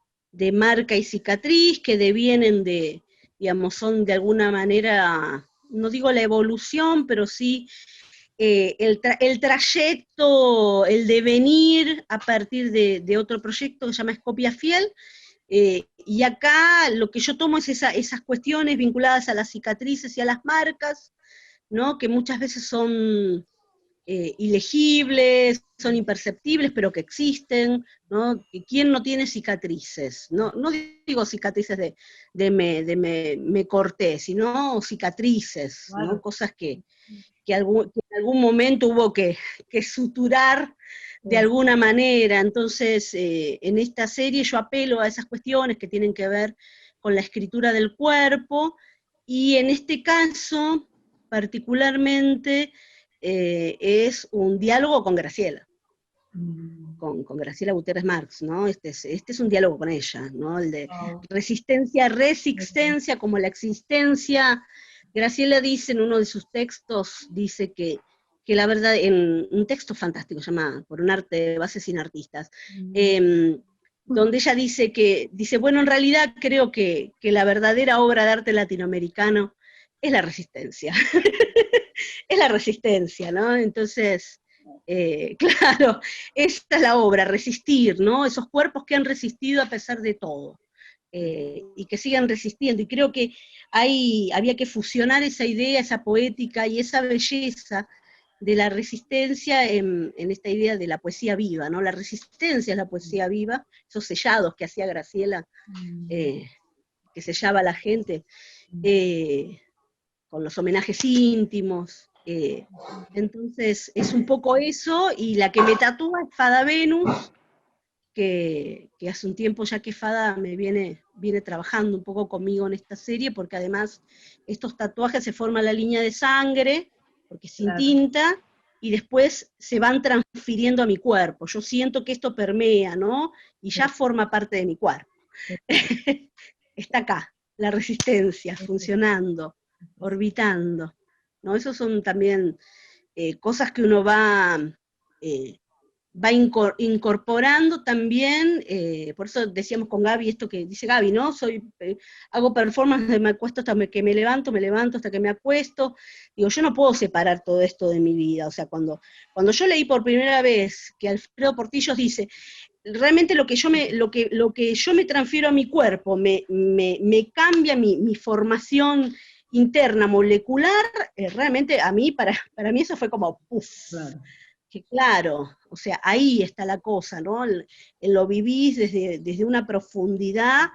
marca y cicatriz, que devienen de, digamos, son de alguna manera, no digo la evolución, pero sí el trayecto, el devenir a partir de otro proyecto que se llama Escopia Fiel, y acá lo que yo tomo es esas cuestiones vinculadas a las cicatrices y a las marcas, ¿no? Que muchas veces son ilegibles, son imperceptibles, pero que existen, ¿no? ¿Quién no tiene cicatrices? No digo cicatrices de me corté, sino cicatrices, claro. ¿no? Cosas que en algún momento hubo que suturar de alguna manera. Entonces, en esta serie yo apelo a esas cuestiones que tienen que ver con la escritura del cuerpo, y en este caso, particularmente, es un diálogo con Graciela, con Graciela Gutiérrez Marx, ¿no? Este es un diálogo con ella, ¿no? El de resistencia como la existencia. Graciela dice en uno de sus textos, dice que la verdad, en un texto fantástico, se llama Por un arte de base sin artistas, donde ella dice, bueno, en realidad creo que la verdadera obra de arte latinoamericano es la resistencia. Es la resistencia, ¿no? Entonces, claro, esta es la obra, resistir, ¿no? Esos cuerpos que han resistido a pesar de todo. Y que sigan resistiendo, y creo que había que fusionar esa idea, esa poética y esa belleza de la resistencia en esta idea de la poesía viva, ¿no? La resistencia es la poesía viva, esos sellados que hacía Graciela, que sellaba a la gente, con los homenajes íntimos. Entonces, es un poco eso, y la que me tatúa es Fada Venus, que hace un tiempo ya que Fada me viene trabajando un poco conmigo en esta serie, porque además estos tatuajes se forman la línea de sangre, porque es sin tinta, y después se van transfiriendo a mi cuerpo. Yo siento que esto permea, ¿no? Y ya forma parte de mi cuerpo. Está acá, la resistencia, funcionando, orbitando, ¿no? Esos son también cosas que uno va incorporando también, por eso decíamos con Gaby esto que dice Gaby, ¿no? Hago performance, me acuesto hasta que me levanto hasta que me acuesto. Digo, yo no puedo separar todo esto de mi vida. O sea, cuando yo leí por primera vez que Alfredo Portillos dice, realmente lo que yo me transfiero a mi cuerpo, me cambia mi formación interna, molecular, realmente a mí, para mí eso fue como, ¡puf! Que claro, o sea, ahí está la cosa, ¿no? Lo vivís desde una profundidad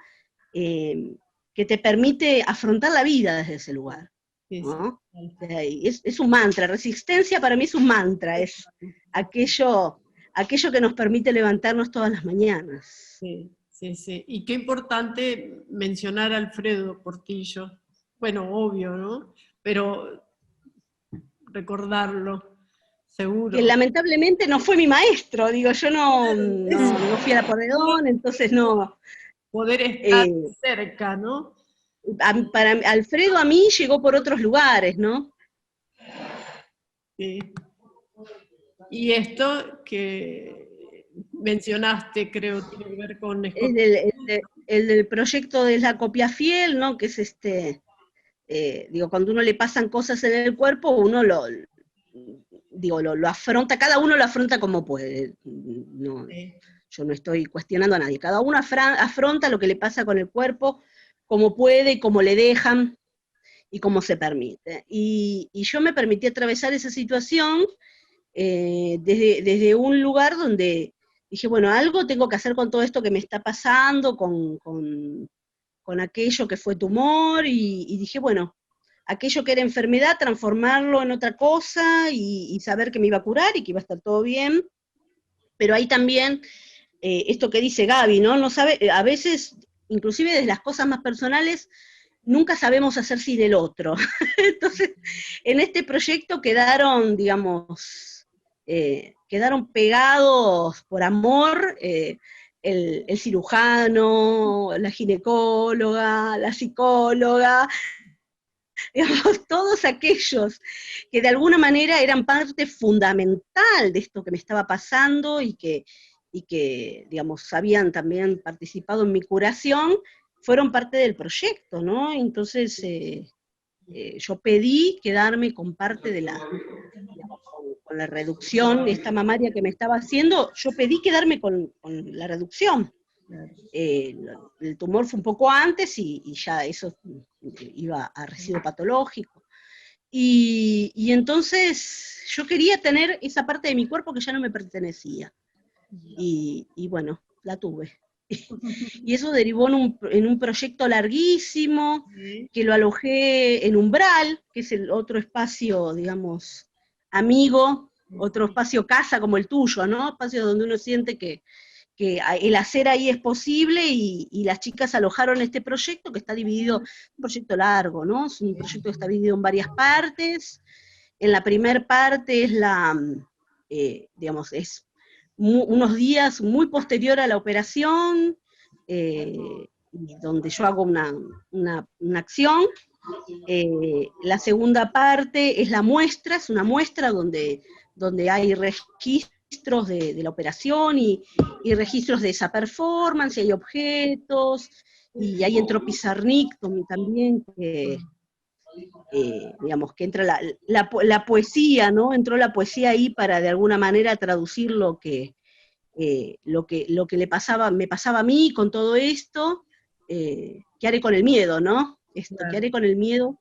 que te permite afrontar la vida desde ese lugar, ¿no? Es un mantra, resistencia para mí es un mantra, es aquello que nos permite levantarnos todas las mañanas. Sí. Y qué importante mencionar a Alfredo Portillo. Bueno, obvio, ¿no? Pero recordarlo. Seguro. Que lamentablemente no fue mi maestro, digo, yo no fui a la Porredón, entonces no. Poder estar cerca, ¿no? Para Alfredo a mí llegó por otros lugares, ¿no? Sí, Y esto que mencionaste, creo, tiene que ver con El del proyecto de la copia fiel, ¿no? Que es digo, cuando uno le pasan cosas en el cuerpo, uno lo afronta, cada uno lo afronta como puede. No, yo no estoy cuestionando a nadie, cada uno afronta lo que le pasa con el cuerpo, como puede, como le dejan, y como se permite. Y yo me permití atravesar esa situación desde un lugar donde dije, bueno, algo tengo que hacer con todo esto que me está pasando, con aquello que fue tumor, y dije, bueno, aquello que era enfermedad, transformarlo en otra cosa, y saber que me iba a curar y que iba a estar todo bien. Pero ahí también, esto que dice Gaby, ¿no? No sabe, a veces, inclusive desde las cosas más personales, nunca sabemos hacer sin el otro. Entonces, en este proyecto quedaron, digamos, quedaron pegados por amor el cirujano, la ginecóloga, la psicóloga, digamos, todos aquellos que de alguna manera eran parte fundamental de esto que me estaba pasando y que digamos, habían también participado en mi curación, fueron parte del proyecto, ¿no? Entonces, yo pedí quedarme con parte de digamos, con la reducción, esta mamaria que me estaba haciendo, yo pedí quedarme con la reducción. El tumor fue un poco antes y ya eso iba a residuo patológico. Y entonces yo quería tener esa parte de mi cuerpo que ya no me pertenecía. Y bueno, la tuve. Y eso derivó en un proyecto larguísimo, que lo alojé en Umbral, que es el otro espacio, digamos, amigo, otro espacio casa como el tuyo, ¿no? Espacio donde uno siente que el hacer ahí es posible, y las chicas alojaron este proyecto que está dividido, un proyecto largo, ¿no? Es un proyecto que está dividido en varias partes. En la primera parte es digamos, es unos días muy posterior a la operación, donde yo hago una acción. La segunda parte es la muestra, es una muestra donde hay registros de la operación y registros de esa performance, y hay objetos, y ahí entró Pizarnik también, que digamos, que entra la poesía, ¿no? Entró la poesía ahí para de alguna manera traducir lo que me pasaba a mí con todo esto. ¿Qué haré con el miedo, no? ¿Qué haré con el miedo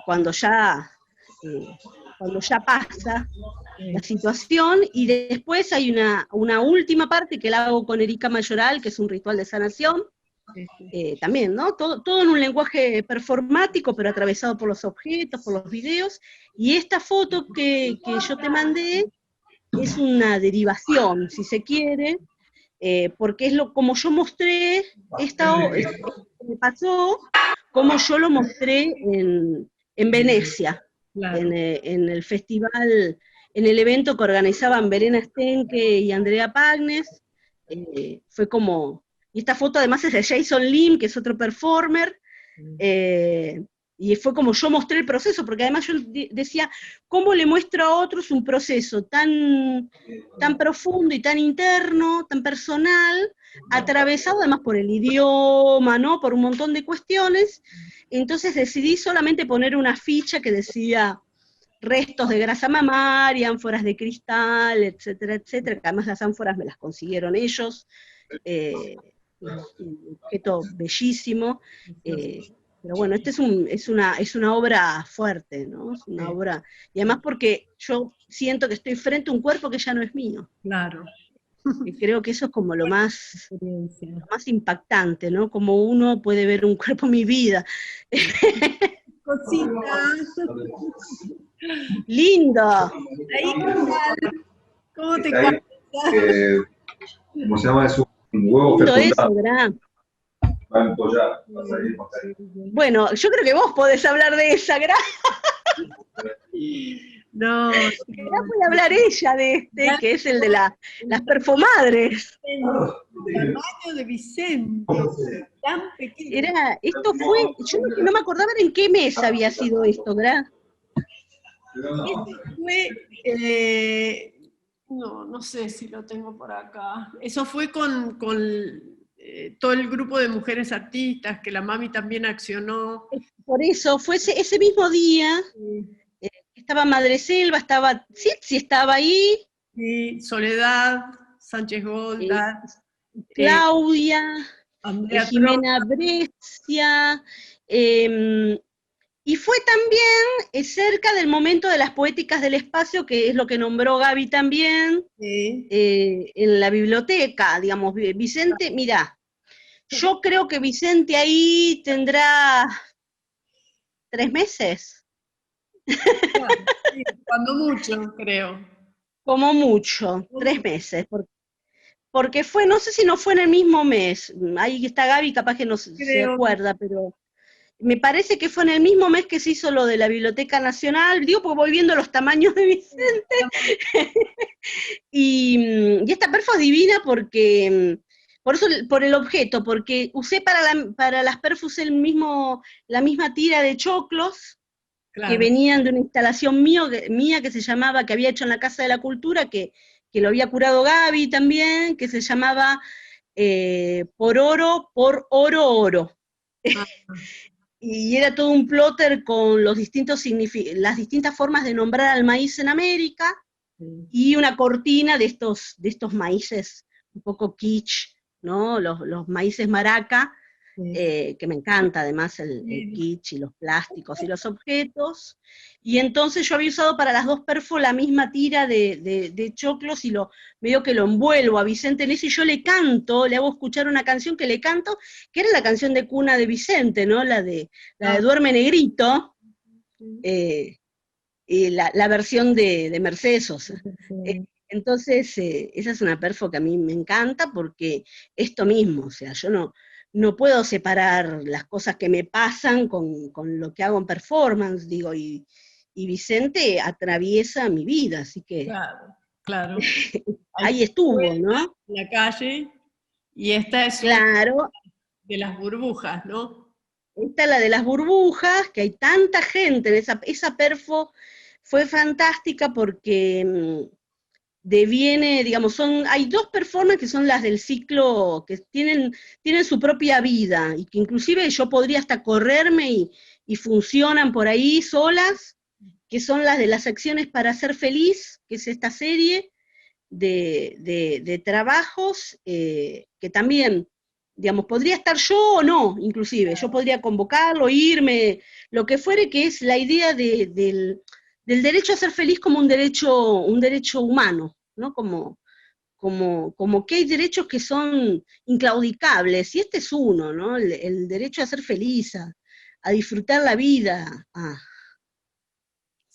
cuando ya pasa la situación? Y después hay una última parte que la hago con Erika Mayoral, que es un ritual de sanación, también, ¿no? Todo en un lenguaje performático, pero atravesado por los objetos, por los videos, y esta foto que yo te mandé es una derivación, si se quiere, porque es como yo mostré esto que me pasó, como yo lo mostré en Venecia, claro. En el festival, en el evento que organizaban Verena Stenke y Andrea Pagnes. Fue como, y esta foto además es de Jason Lim, que es otro performer, y fue como yo mostré el proceso, porque además yo decía, ¿cómo le muestro a otros un proceso tan profundo y tan interno, tan personal, atravesado además por el idioma, ¿no? Por un montón de cuestiones? Entonces decidí solamente poner una ficha que decía restos de grasa mamaria, ánforas de cristal, etcétera, etcétera, que además las ánforas me las consiguieron ellos, un objeto bellísimo, pero bueno, es una obra fuerte, ¿no? Es una obra, y además porque yo siento que estoy frente a un cuerpo que ya no es mío. Claro. Y creo que eso es como lo más impactante, ¿no? Como uno puede ver un cuerpo, mi vida. Cosita. Lindo. Ahí, ¿cómo te cuentas? ¿Cómo se llama? Es un huevo lindo fecundado. eso, Gra. Va a empollar, va a salir más ahí. Bueno, yo creo que vos podés hablar de esa, Gra. No. Gra puede hablar ella de este, que es el de las perfumadres. El tamaño de Vicente, tan pequeño. Esto fue, yo no me acordaba en qué mes había sido esto, Gra. Este fue No, no sé si lo tengo por acá. Eso fue con todo el grupo de mujeres artistas, que la mami también accionó. Por eso, fue ese mismo día, estaba Madreselva, estaba Tsitsi, estaba ahí, Sí, Soledad, Sánchez Golda, Claudia, Andrea Jimena Brescia, y fue también cerca del momento de las poéticas del espacio, que es lo que nombró Gaby también, sí. en la biblioteca, digamos, Vicente, mirá, yo creo que Vicente ahí tendrá 3 meses, Claro, sí, cuando mucho, creo. como mucho, 3 meses, porque fue, no sé si no fue en el mismo mes, ahí está Gaby, capaz que no se Creo. acuerda, pero me parece que fue en el mismo mes que se hizo lo de la Biblioteca Nacional, digo, porque voy viendo los tamaños de Vicente, y esta perfo es divina porque, por eso, por el objeto, porque usé para las perfus la misma tira de choclos, que Claro. venían de una instalación mía que se llamaba, que había hecho en la Casa de la Cultura, que lo había curado Gaby también, que se llamaba Por oro, oro. Ah, Y era todo un plotter con las distintas formas de nombrar al maíz en América, sí. y una cortina de estos maíces un poco kitsch, ¿no? Los maíces maraca, Sí. que me encanta además el kitsch y los plásticos y los objetos, y entonces yo había usado para las dos perfos la misma tira de choclos, y medio que lo envuelvo a Vicente en eso, y yo le hago escuchar una canción que le canto, que era la canción de cuna de Vicente, ¿no? La de Duerme Negrito, y la versión de Mercedes Sosa. Entonces, esa es una perfo que a mí me encanta, porque esto mismo, o sea, yo no puedo separar las cosas que me pasan con lo que hago en performance, digo, y Vicente atraviesa mi vida, así que Claro, claro. ahí estuvo, ¿no? En la calle, y esta es una Claro, de las burbujas, ¿no? esta es la de las burbujas, que hay tanta gente en esa perfo, fue fantástica porque deviene, digamos, hay dos performances que son las del ciclo, que tienen su propia vida, y que inclusive yo podría hasta correrme y funcionan por ahí solas, que son las de las acciones para ser feliz, que es esta serie de trabajos, que también, digamos, podría estar yo o no, inclusive, yo podría convocarlo, irme, lo que fuere, que es la idea del derecho a ser feliz como un derecho humano, ¿no? Como que hay derechos que son inclaudicables, y este es uno, ¿no? El derecho a ser feliz, a disfrutar la vida,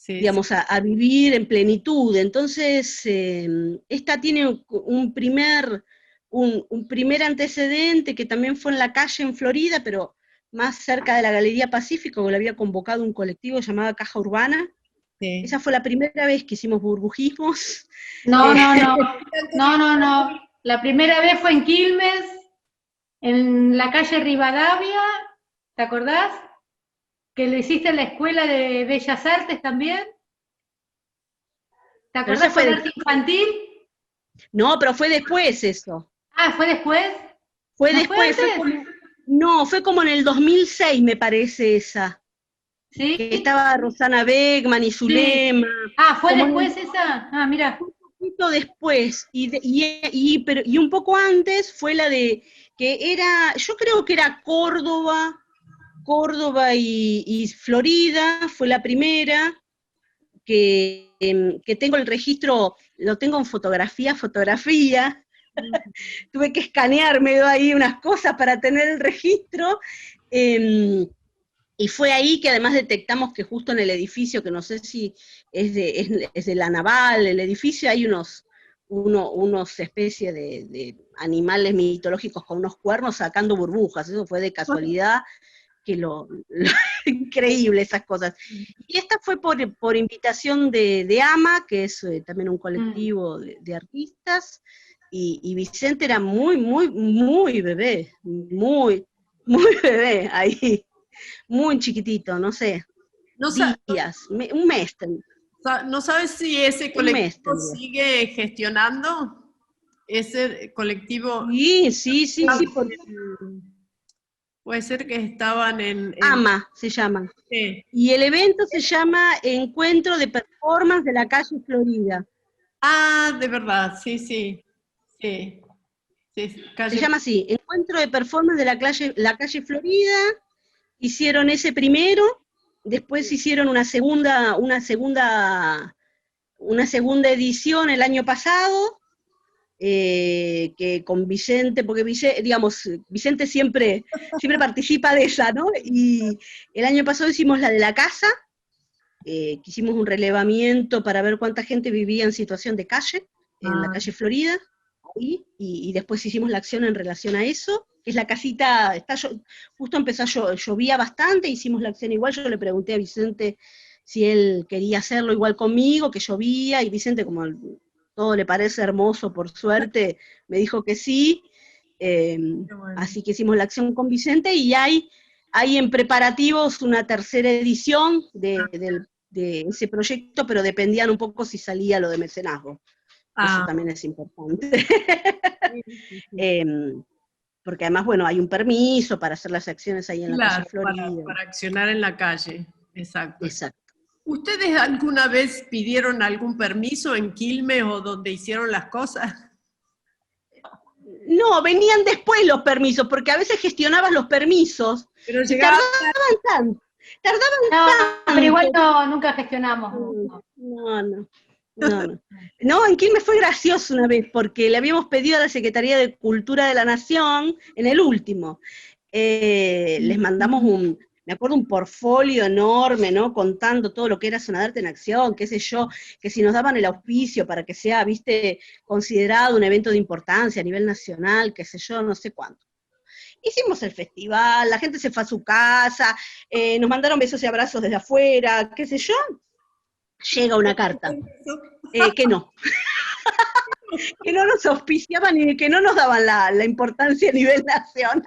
Sí, sí. digamos, a vivir en plenitud. Entonces, esta tiene un primer antecedente, que también fue en la calle en Florida, pero más cerca de la Galería Pacífico, que lo había convocado un colectivo llamado Caja Urbana. Sí. Esa fue la primera vez que hicimos burbujismos. No, no, no, no, no, no. La primera vez fue en Quilmes, en la calle Rivadavia, ¿te acordás? Que lo hiciste en la Escuela de Bellas Artes también. ¿Te Pero esa acordás fue con arte infantil? No, pero fue después eso. Ah, ¿fue después? Fue ¿No fue después, antes? no, fue como en el 2006, me parece esa. ¿Sí? Que estaba Rosana Beckman y Sí. Zulema. Ah, ¿fue Como después esa? Ah, mira. un poquito después, y un poco antes fue la de, que era, yo creo que era Córdoba y Florida, fue la primera, que tengo el registro, lo tengo en fotografía, tuve que escanearme ahí unas cosas para tener el registro, y fue ahí que además detectamos que justo en el edificio, que no sé si es de la Naval, el edificio, hay unos especies de animales mitológicos con unos cuernos sacando burbujas, eso fue de casualidad, que increíble esas cosas. Y esta fue por invitación de AMA, que es también un colectivo de artistas, y Vicente era muy, muy, muy bebé, muy, muy bebé ahí, muy chiquitito, no sé, No, días, un mes. ¿No sabes si ese Un mes colectivo tendría. sigue gestionando? Ese colectivo, Sí, porque puede ser que estaban en AMA se llama. ¿qué? Y el evento se llama Encuentro de Performance de la Calle Florida. Ah, de verdad, sí, sí, sí, sí, Se calle. llama así, Encuentro de Performance de la calle Florida. Hicieron ese primero, después hicieron una segunda edición el año pasado, que con Vicente, porque Vicente siempre participa de esa, ¿no? Y el año pasado hicimos la de la casa, que hicimos un relevamiento para ver cuánta gente vivía en situación de calle, en la calle Florida, ahí, y después hicimos la acción en relación a eso, que es la casita, justo empezó llovía bastante, hicimos la acción igual, yo le pregunté a Vicente si él quería hacerlo igual conmigo, que llovía, y Vicente, como todo le parece hermoso, por suerte, me dijo que sí, Bueno. así que hicimos la acción con Vicente, y hay en preparativos una tercera edición de ese proyecto, pero dependían un poco si salía lo de mecenazgo. Eso también es importante. Sí. Porque además, bueno, hay un permiso para hacer las acciones ahí en la calle Florida. Para accionar en la calle, exacto. Exacto. ¿Ustedes alguna vez pidieron algún permiso en Quilmes o donde hicieron las cosas? No, venían después los permisos, porque a veces gestionabas los permisos Pero y llegaba... tardaban pero igual nunca gestionamos. No, en Quilmes fue gracioso una vez, porque le habíamos pedido a la Secretaría de Cultura de la Nación, en el último, les mandamos me acuerdo, un portfolio enorme, ¿no? Contando todo lo que era Zona de Arte en Acción, qué sé yo, que si nos daban el auspicio para que sea, viste, considerado un evento de importancia a nivel nacional, qué sé yo, no sé cuánto. Hicimos el festival, la gente se fue a su casa, nos mandaron besos y abrazos desde afuera, qué sé yo. Llega una carta, que no. Que no nos auspiciaban y que no nos daban la importancia a nivel nacional.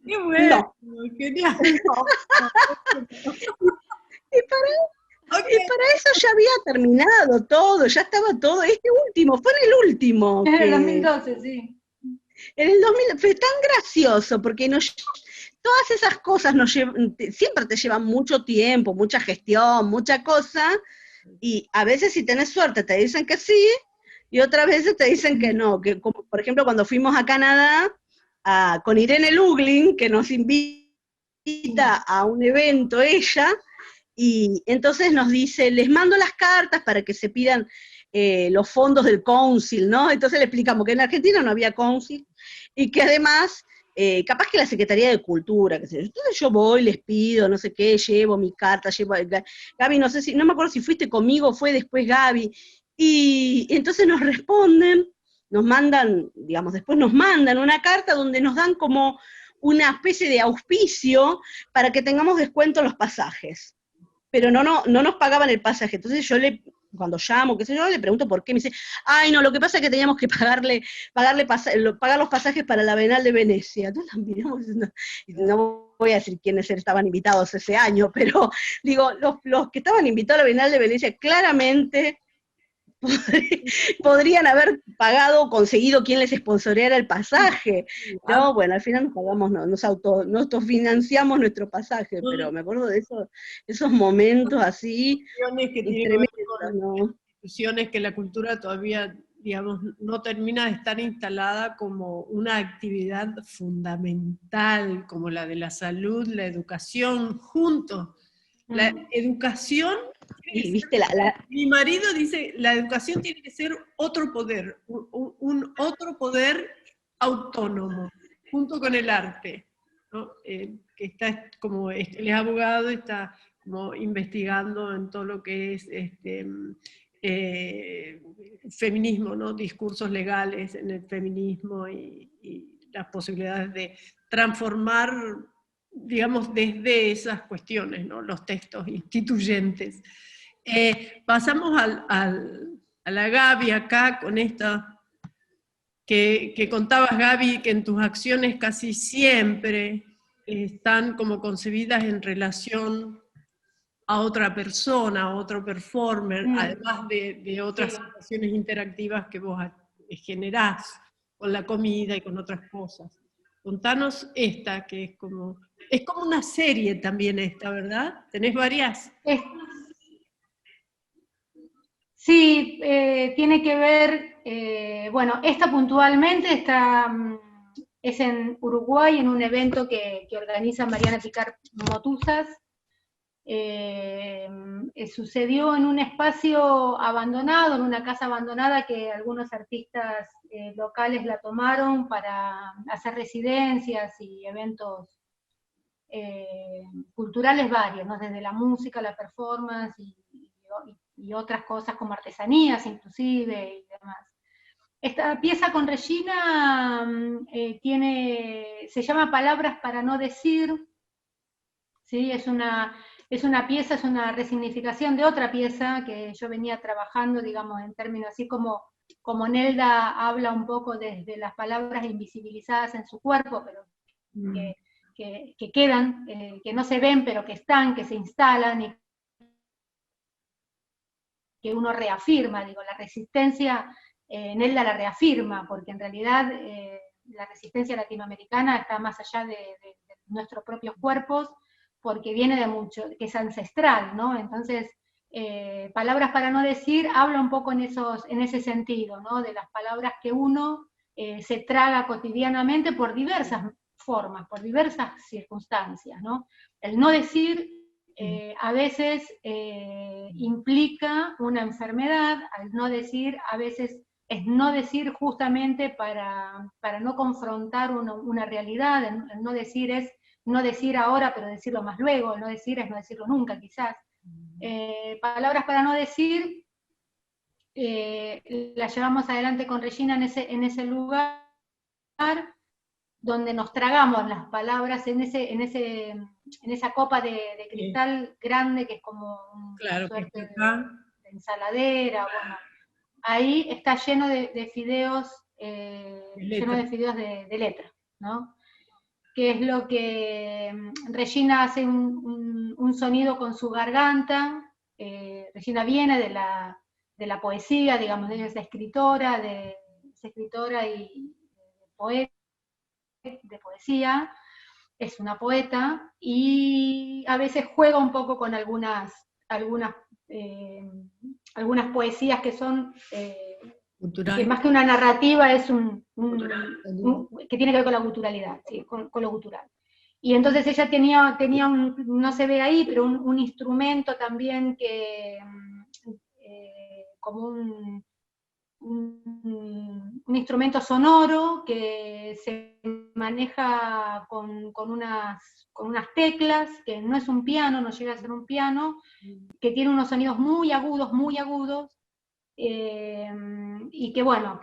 ¡Qué bueno! No. Genial. Y para eso ya había terminado todo, ya estaba todo. Este último, fue en el último. En el 2012, sí. En el 2000, fue tan gracioso, porque todas esas cosas siempre te llevan mucho tiempo, mucha gestión, mucha cosa, y a veces si tenés suerte te dicen que sí, y otras veces te dicen que no, que como por ejemplo cuando fuimos a Canadá, con Irene Luglin, que nos invita a un evento ella, y entonces nos dice, les mando las cartas para que se pidan los fondos del council, ¿no? Entonces le explicamos que en Argentina no había council, y que además, capaz que la Secretaría de Cultura, qué sé yo. Entonces yo voy, les pido, no sé qué, llevo mi carta, Gaby, no me acuerdo si fuiste conmigo o fue después Gaby, y entonces nos responden, nos mandan, después nos mandan una carta donde nos dan como una especie de auspicio para que tengamos descuento en los pasajes. Pero no nos pagaban el pasaje. Entonces yo cuando llamo, qué sé yo, le pregunto por qué, me dice, ay no, lo que pasa es que teníamos que pagar los pasajes para la Bienal de Venecia. Entonces miramos, no voy a decir quiénes estaban invitados ese año, pero digo, los que estaban invitados a la Bienal de Venecia claramente podrían haber pagado, conseguido quien les sponsoreara el pasaje, ¿no? Bueno, al final nos pagamos, nos autofinanciamos nuestro pasaje, pero me acuerdo de esos momentos así, Que tremendos, ¿no? instituciones que la cultura todavía, digamos, no termina de estar instalada como una actividad fundamental, como la de la salud, la educación, juntos. La educación... Y viste Mi marido dice, la educación tiene que ser otro poder, un otro poder autónomo, junto con el arte, ¿no? Que está como, él es abogado, está como investigando en todo lo que es feminismo, ¿no? Discursos legales en el feminismo y las posibilidades de transformar, digamos, desde esas cuestiones, ¿no? Los textos instituyentes. Pasamos a la Gaby acá con esta, que contabas, Gaby, que en tus acciones casi siempre están como concebidas en relación a otra persona, a otro performer, Mm. además de otras Sí. situaciones interactivas que vos generás con la comida y con otras cosas. Contanos esta, que es como una serie también esta, ¿verdad? ¿Tenés varias? Sí, tiene que ver, bueno, esta puntualmente es en Uruguay, en un evento que organiza Mariana Picard Motuzas. Sucedió en un espacio abandonado, en una casa abandonada que algunos artistas locales la tomaron para hacer residencias y eventos culturales varios, ¿no? Desde la música, la performance y otras cosas como artesanías inclusive y demás. Esta pieza con Regina se llama Palabras para no decir, ¿sí? Es una pieza, es una resignificación de otra pieza que yo venía trabajando, digamos, en términos así como Nelda habla un poco desde las palabras invisibilizadas en su cuerpo, pero que quedan, que no se ven, pero que están, que se instalan y que uno reafirma, digo, la resistencia, Nelda la reafirma, porque en realidad la resistencia latinoamericana está más allá de nuestros propios cuerpos, porque viene de mucho, que es ancestral, ¿no? Entonces, Palabras para no decir habla un poco en ese sentido, ¿no? De las palabras que uno se traga cotidianamente por diversas formas, por diversas circunstancias, ¿no? El no decir a veces implica una enfermedad, al no decir a veces es no decir justamente para no confrontar una realidad, el no decir es no decir ahora pero decirlo más luego, el no decir es no decirlo nunca quizás. Palabras para no decir, la llevamos adelante con Regina en ese lugar, donde nos tragamos las palabras en esa copa de cristal grande que es como una suerte de ensaladera, bueno. Ahí está lleno de fideos, lleno de fideos de letra, ¿no? Que es lo que Regina hace un sonido con su garganta. Regina viene de la poesía, digamos, ella es escritora y poeta, de poesía, es una poeta, y a veces juega un poco con algunas poesías que son, que más que una narrativa es que tiene que ver con la guturalidad, ¿sí? con lo gutural. Y entonces ella tenía no se ve ahí, pero un instrumento también que, como un instrumento sonoro que se maneja con unas teclas, que no es un piano, no llega a ser un piano, que tiene unos sonidos muy agudos, y que bueno,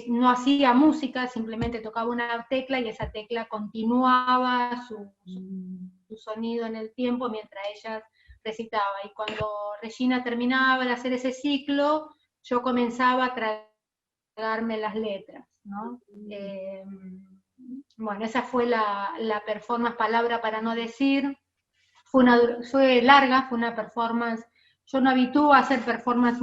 no hacía música, simplemente tocaba una tecla y esa tecla continuaba su sonido en el tiempo mientras ella recitaba. Y cuando Regina terminaba de hacer ese ciclo, yo comenzaba a tragarme las letras, ¿no? Bueno, esa fue la performance Palabra para no decir. Fue larga, fue una performance. Yo no habitúo a hacer performance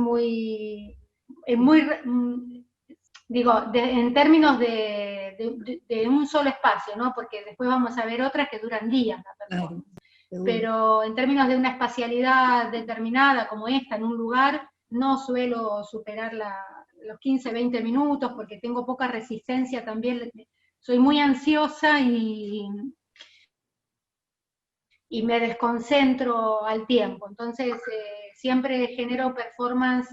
digo, en términos de un solo espacio, ¿no? Porque después vamos a ver otras que duran días la performance. Claro, pero en términos de una espacialidad determinada como esta, en un lugar, no suelo superar los 15, 20 minutos, porque tengo poca resistencia también, soy muy ansiosa y me desconcentro al tiempo, entonces siempre genero performance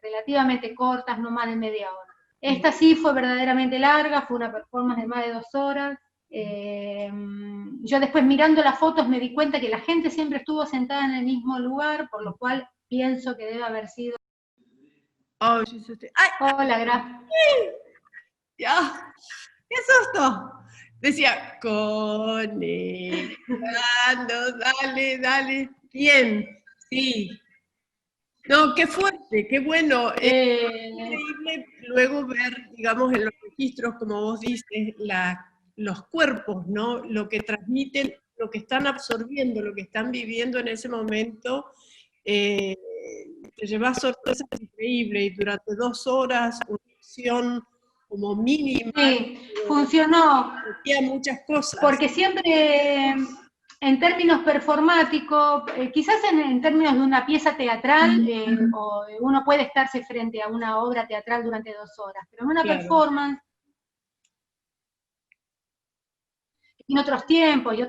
relativamente cortas, no más de media hora. Esta sí fue verdaderamente larga, fue una performance de más de 2 horas. Yo después mirando las fotos me di cuenta que la gente siempre estuvo sentada en el mismo lugar, por lo cual pienso que debe haber sido... Oh, hola, gracias. ¡Ya! ¡Qué susto! Decía, conectando, dale. Bien, sí. No, qué fuerte, qué bueno. Es increíble luego ver, digamos, en los registros, como vos dices, los cuerpos, ¿no? Lo que transmiten lo que están absorbiendo, lo que están viviendo en ese momento, te llevas sorpresas increíbles, y durante 2 horas, una acción como mínima, Sí, funcionó, metía muchas cosas. porque siempre en términos performáticos, quizás en términos de una pieza teatral, o uno puede estarse frente a una obra teatral durante 2 horas, pero en una Claro. performance, en otros tiempos y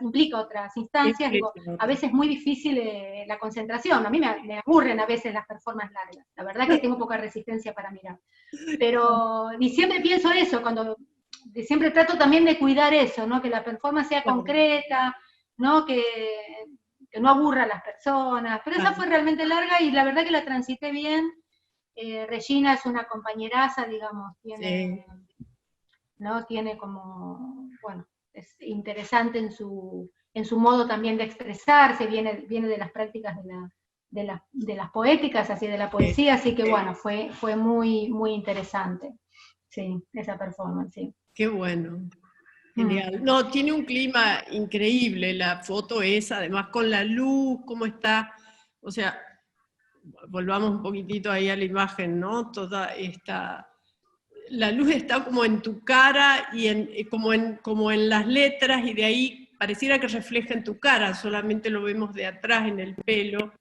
implica otras instancias, digo, a veces es muy difícil la concentración. A mí me aburren a veces las performances largas. La verdad que tengo poca resistencia para mirar. Pero, y siempre pienso eso, siempre trato también de cuidar eso, ¿no? Que la performance sea concreta, ¿no? Que no aburra a las personas. Pero esa fue realmente larga y la verdad que la transité bien. Regina es una compañeraza, digamos, ¿no? Tiene como, bueno, es interesante en su modo también de expresarse, viene de las prácticas de las poéticas, así de la poesía, así que bueno, fue muy, muy interesante, sí, esa performance, sí. Qué bueno, genial. No, tiene un clima increíble la foto esa, además con la luz, cómo está, o sea, volvamos un poquitito ahí a la imagen, ¿no? Toda esta... La luz está como en tu cara y como en las letras, y de ahí pareciera que refleja en tu cara, solamente lo vemos de atrás en el pelo,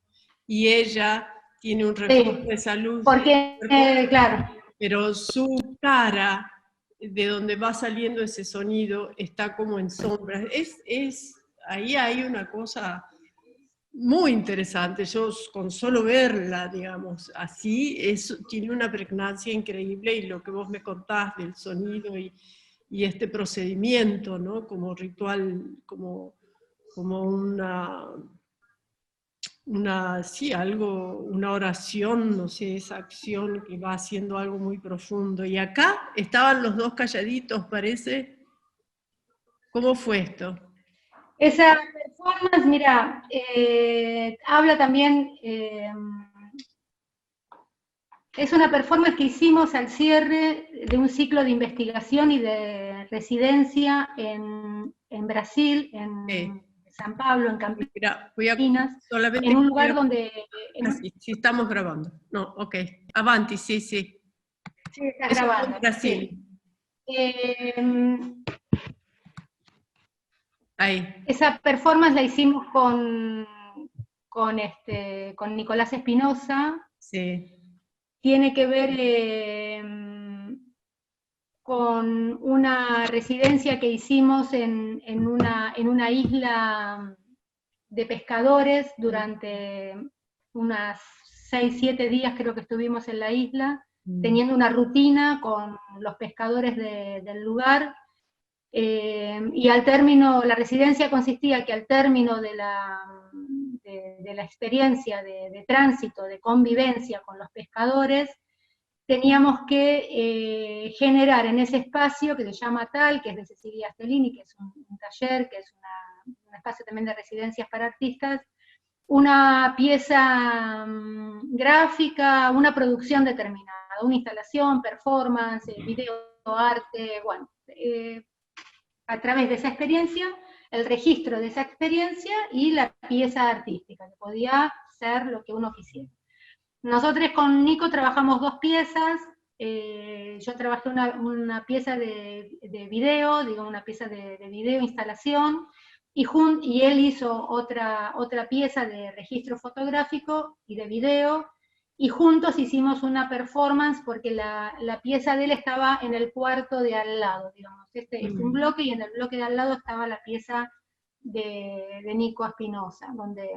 y ella tiene un reflejo de esa luz. Porque, claro. Pero su cara, de donde va saliendo ese sonido, está como en sombras. Ahí hay una cosa muy interesante. Yo con solo verla, digamos, así, tiene una pregnancia increíble, y lo que vos me contás del sonido y este procedimiento, ¿no? Como ritual, como una oración, no sé, esa acción que va haciendo algo muy profundo. Y acá estaban los dos calladitos, parece. ¿Cómo fue esto? Esa performance, mira, habla también, es una performance que hicimos al cierre de un ciclo de investigación y de residencia en Brasil, en San Pablo, en Campinas, en un lugar donde... Sí, estamos grabando. No, ok. Avanti, sí. Sí, está grabando. Brasil. Sí. Ahí. Esa performance la hicimos con Nicolás Espinosa. Sí. Tiene que ver con una residencia que hicimos en una isla de pescadores durante unas 6-7 días, creo que estuvimos en la isla, teniendo una rutina con los pescadores del lugar. Y al término, la residencia consistía que al término de la experiencia de tránsito, de convivencia con los pescadores, teníamos que generar en ese espacio que se llama TAL, que es de Cecilia Stellini, que es un taller, que es un espacio también de residencias para artistas, una pieza gráfica, una producción determinada, una instalación, performance, video, arte, bueno, a través de esa experiencia, el registro de esa experiencia y la pieza artística, que podía ser lo que uno quisiera. Nosotros con Nico trabajamos 2 piezas, yo trabajé una pieza de video, digo, una pieza de video instalación, y él hizo otra pieza de registro fotográfico y de video, y juntos hicimos una performance porque la pieza de él estaba en el cuarto de al lado, digamos. Este es un bloque, y en el bloque de al lado estaba la pieza de Nico Espinosa, donde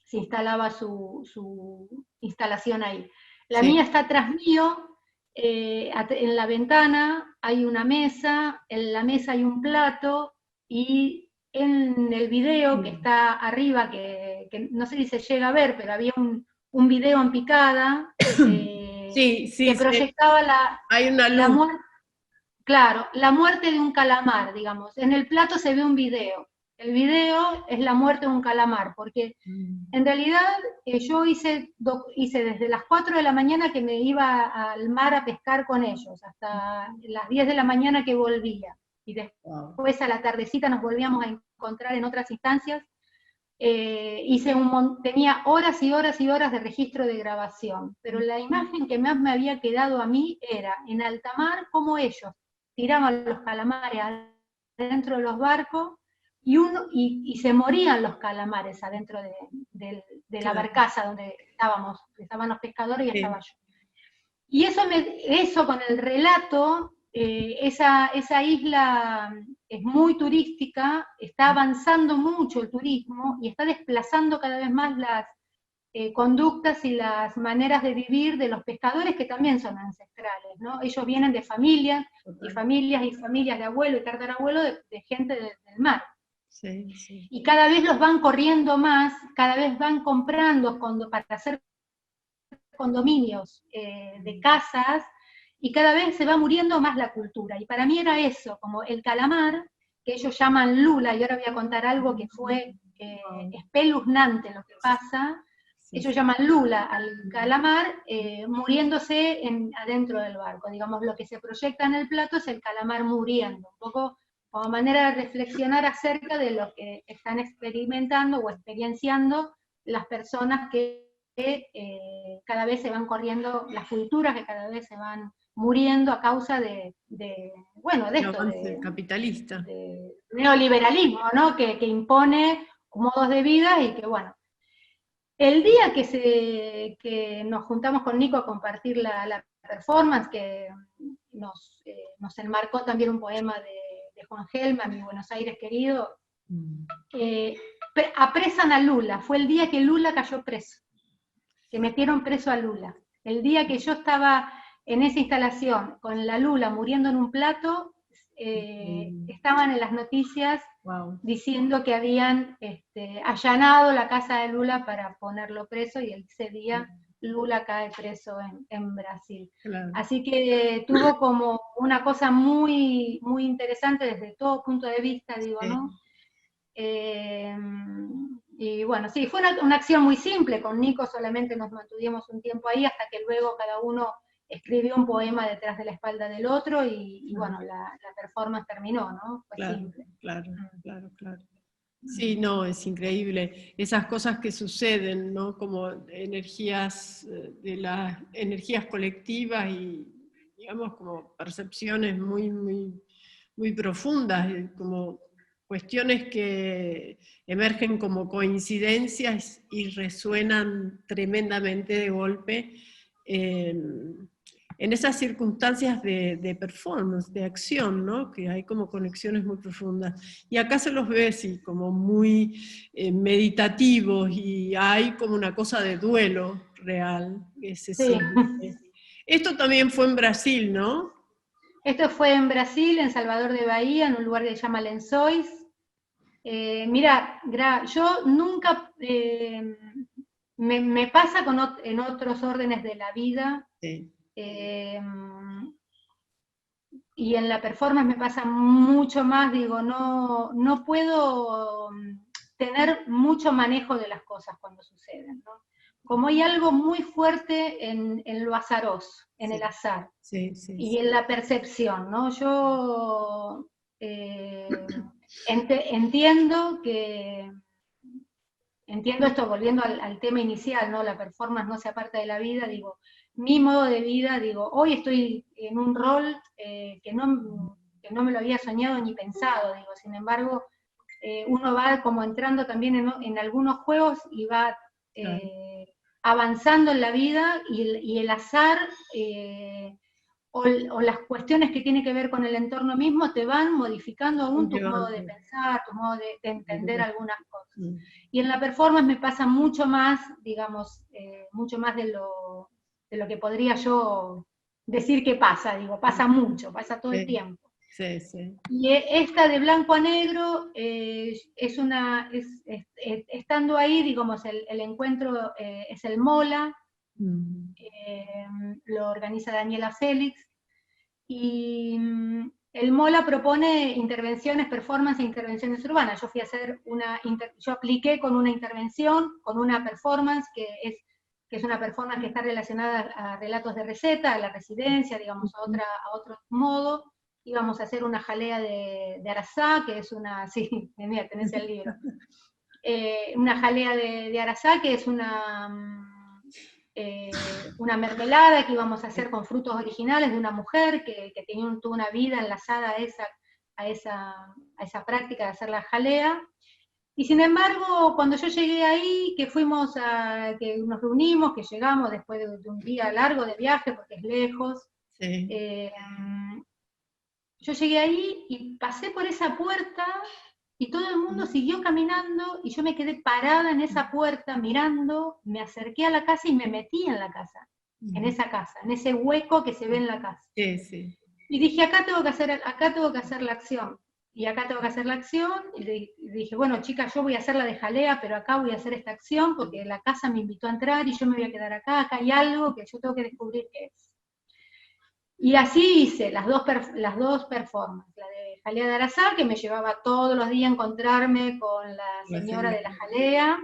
se instalaba su instalación ahí. La mía está atrás mío, en la ventana hay una mesa, en la mesa hay un plato, y en el video que está arriba, que no sé si se llega a ver, pero había un video en picada, que proyectaba la muerte, claro, la muerte de un calamar, digamos. En el plato se ve un video. El video es la muerte de un calamar, porque en realidad yo hice desde las 4 de la mañana que me iba al mar a pescar con ellos, hasta las 10 de la mañana que volvía. y Wow. después a la tardecita nos volvíamos a encontrar en otras instancias. Tenía horas y horas y horas de registro de grabación, pero la imagen que más me había quedado a mí era en alta mar cómo ellos tiraban los calamares adentro de los barcos y se morían los calamares adentro de la barcaza donde estaban los pescadores y Sí. estaba yo. Y eso con el relato, esa isla es muy turística, está avanzando mucho el turismo y está desplazando cada vez más las conductas y las maneras de vivir de los pescadores que también son ancestrales, ¿no? Ellos vienen de familias y familias de abuelo y tatarabuelo de gente del mar. Sí, sí. Y cada vez los van corriendo más, cada vez van comprando para hacer condominios de casas, y cada vez se va muriendo más la cultura. Y para mí era eso, como el calamar, que ellos llaman lula, y ahora voy a contar algo que fue espeluznante lo que pasa. Sí, Ellos sí. llaman lula al calamar muriéndose adentro del barco. Digamos, lo que se proyecta en el plato es el calamar muriendo, un poco como manera de reflexionar acerca de lo que están experimentando o experienciando las personas que cada vez se van corriendo, las culturas que cada vez se van muriendo a causa de El esto, avance capitalista. de neoliberalismo, ¿no? Que impone modos de vida y que, bueno, el día que nos juntamos con Nico a compartir la performance, que nos enmarcó también un poema de Juan Gelman, Mi Buenos Aires querido, apresan a Lula, fue el día que Lula cayó preso, que metieron preso a Lula. El día que yo estaba en esa instalación con la Lula muriendo en un plato, estaban en las noticias Wow. diciendo que habían allanado la casa de Lula para ponerlo preso, y ese día Lula cae preso en Brasil. Claro. Así que tuvo como una cosa muy, muy interesante desde todo punto de vista, digo, Sí. ¿no? Y bueno, sí, fue una acción muy simple, con Nico solamente nos mantuvimos un tiempo ahí hasta que luego cada uno escribió un poema detrás de la espalda del otro y bueno, la performance terminó, ¿no? Fue Claro, simple. claro. Sí, no, es increíble. Esas cosas que suceden, ¿no? Como energías, de las energías colectivas y, digamos, como percepciones muy, muy, muy profundas, como cuestiones que emergen como coincidencias y resuenan tremendamente de golpe en esas circunstancias de performance, de acción, ¿no? Que hay como conexiones muy profundas. Y acá se los ve así, como muy meditativos, y hay como una cosa de duelo real que se Sí. siente. Esto también fue en Brasil, ¿no? Esto fue en Brasil, en Salvador de Bahía, en un lugar que se llama Lençóis. Mira, yo nunca, me pasa en otros órdenes de la vida, Sí. Y en la performance me pasa mucho más, digo, no puedo tener mucho manejo de las cosas cuando suceden, ¿no? Como hay algo muy fuerte en lo azaroso, en Sí. el azar, Sí, sí, y sí. en la percepción, ¿no? Yo entiendo esto, volviendo al tema inicial, ¿no? La performance no se aparta de la vida, digo, mi modo de vida, digo, hoy estoy en un rol que no me lo había soñado ni pensado, digo, sin embargo, uno va como entrando también en algunos juegos y va avanzando en la vida, y el azar o las cuestiones que tienen que ver con el entorno mismo te van modificando aún tu modo de pensar, tu modo de entender algunas cosas. Y en la performance me pasa mucho más, digamos, mucho más de lo que podría yo decir que pasa, digo, pasa mucho, pasa todo el tiempo. Sí, sí. Y esta de blanco a negro estando ahí, digamos, el encuentro es el MOLA, lo organiza Daniela Félix, y el MOLA propone intervenciones, performance e intervenciones urbanas. Yo fui a hacer yo apliqué con una intervención, con una performance que es una performance que está relacionada a relatos de receta, a la residencia, digamos, a otro modo, íbamos a hacer una jalea de arazá, que es una, sí, mira, tenés el libro, una jalea de arazá, que es una mermelada que íbamos a hacer con frutos originales de una mujer que tenía toda una vida enlazada a esa práctica de hacer la jalea. Y sin embargo, cuando yo llegué ahí, que nos reunimos, que llegamos después de un día largo de viaje, porque es lejos, Sí. yo llegué ahí y pasé por esa puerta y todo el mundo siguió caminando y yo me quedé parada en esa puerta mirando, me acerqué a la casa y me metí en la casa, en esa casa, en ese hueco que se ve en la casa. Sí, sí. Y dije, acá tengo que hacer la acción. Y acá tengo que hacer la acción, y dije, bueno, chicas, yo voy a hacer la de jalea, pero acá voy a hacer esta acción, porque la casa me invitó a entrar y yo me voy a quedar acá hay algo que yo tengo que descubrir qué es. Y así hice las dos performances, la de jalea de arazá, que me llevaba todos los días a encontrarme con la señora de la jalea,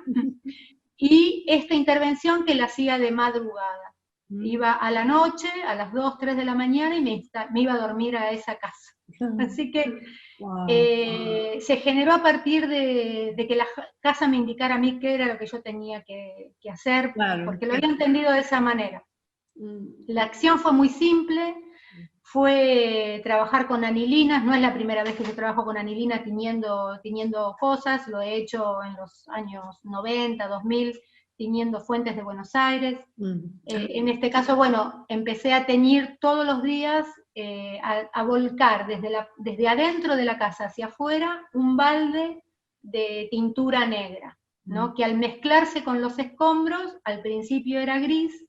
y esta intervención que la hacía de madrugada. Iba a la noche, a las 2, 3 de la mañana, y me iba a dormir a esa casa. Así que se generó a partir de que la casa me indicara a mí qué era lo que yo tenía que hacer, Claro, porque lo había entendido de esa manera. La acción fue muy simple, fue trabajar con anilinas, no es la primera vez que yo trabajo con anilina tiñendo cosas, lo he hecho en los años 90, 2000, tiñendo fuentes de Buenos Aires. En este caso, bueno, empecé a teñir todos los días, a volcar desde adentro de la casa hacia afuera un balde de tintura negra, ¿no? Que al mezclarse con los escombros, al principio era gris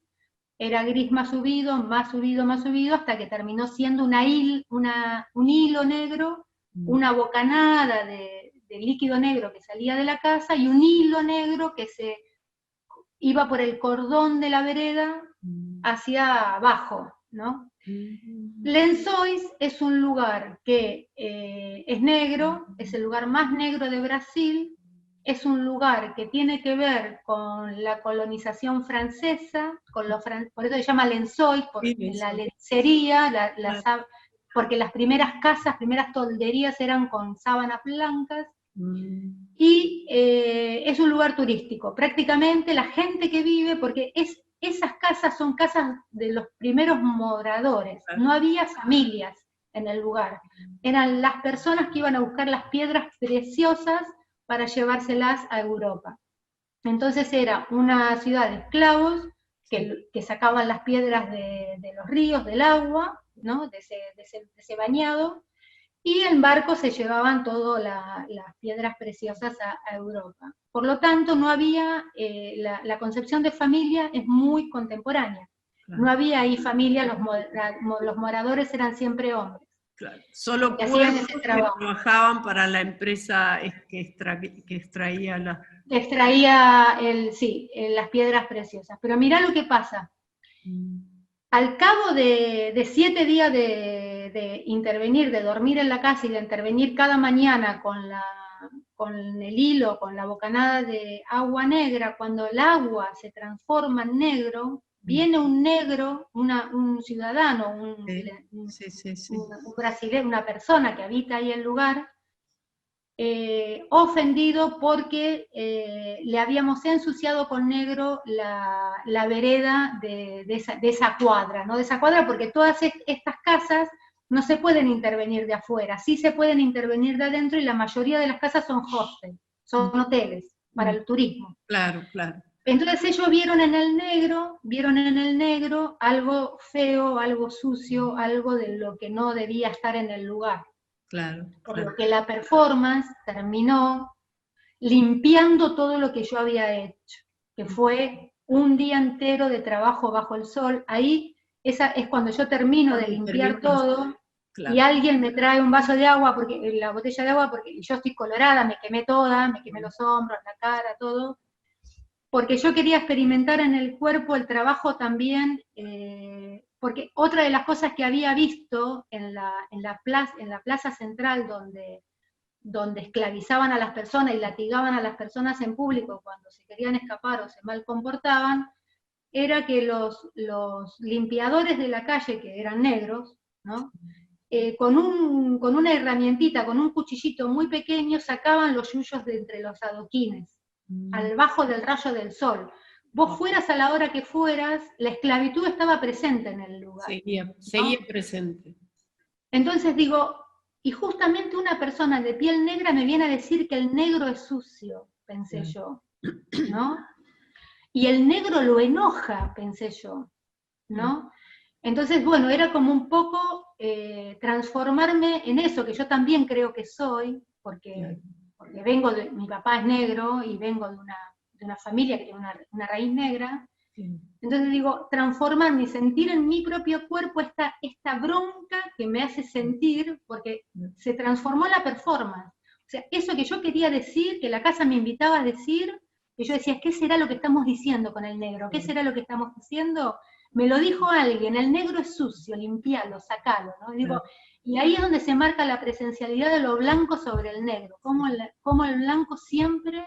más subido, más subido, más subido, hasta que terminó siendo un hilo negro, una bocanada de líquido negro que salía de la casa, y un hilo negro que se iba por el cordón de la vereda hacia abajo, ¿no? Lençóis es un lugar que es negro, es el lugar más negro de Brasil, es un lugar que tiene que ver con la colonización francesa, por eso se llama Lençóis, porque la lencería, porque las primeras casas, primeras tolderías eran con sábanas blancas, y es un lugar turístico. Prácticamente la gente que vive, porque esas casas son casas de los primeros moradores, no había familias en el lugar, eran las personas que iban a buscar las piedras preciosas para llevárselas a Europa. Entonces era una ciudad de esclavos que sacaban las piedras de los ríos, del agua, ¿no? de ese bañado, y en barco se llevaban todas las piedras preciosas a Europa. Por lo tanto, no había, la concepción de familia es muy contemporánea. Claro. No había ahí familia, los moradores eran siempre hombres. Claro. Solo cuerpos que trabajaban para la empresa que extraía las... Extraía, las piedras preciosas. Pero mirá lo que pasa. Al cabo de 7 días de intervenir, de dormir en la casa y de intervenir cada mañana con el hilo, con la bocanada de agua negra, cuando el agua se transforma en negro, viene un negro, un ciudadano, un brasileño, una persona que habita ahí el lugar, ofendido porque le habíamos ensuciado con negro la vereda de esa cuadra, ¿no? De esa cuadra, porque todas estas casas no se pueden intervenir de afuera, sí se pueden intervenir de adentro, y la mayoría de las casas son hostels, son hoteles para el turismo. Claro, claro. Entonces ellos vieron en el negro algo feo, algo sucio, algo de lo que no debía estar en el lugar. Claro, por lo que la performance terminó limpiando todo lo que yo había hecho, que fue un día entero de trabajo bajo el sol. Ahí esa es cuando yo termino de limpiar todo, claro. Y alguien me trae un vaso de agua, la botella de agua, porque yo estoy colorada, me quemé toda, me quemé los hombros, la cara, todo, porque yo quería experimentar en el cuerpo el trabajo también, porque otra de las cosas que había visto en la plaza central donde esclavizaban a las personas y latigaban a las personas en público cuando se querían escapar o se mal comportaban, era que los limpiadores de la calle, que eran negros, ¿no? con una herramientita, con un cuchillito muy pequeño, sacaban los yuyos de entre los adoquines, al bajo del rayo del sol. Vos fueras a la hora que fueras, la esclavitud estaba presente en el lugar. Seguía presente. Entonces digo, y justamente una persona de piel negra me viene a decir que el negro es sucio, pensé yo, ¿no? Y el negro lo enoja, pensé yo, ¿no? Entonces, bueno, era como un poco transformarme en eso, que yo también creo que soy, porque vengo mi papá es negro y vengo de una familia que tiene una raíz negra. Entonces digo, transformarme y sentir en mi propio cuerpo esta bronca que me hace sentir, porque se transformó la performance. O sea, eso que yo quería decir, que la casa me invitaba a decir, que yo decía, ¿qué será lo que estamos diciendo con el negro? ¿Qué será lo que estamos diciendo? Me lo dijo alguien, el negro es sucio, limpialo, sacalo, ¿no? Digo, y ahí es donde se marca la presencialidad de lo blanco sobre el negro, cómo el blanco siempre,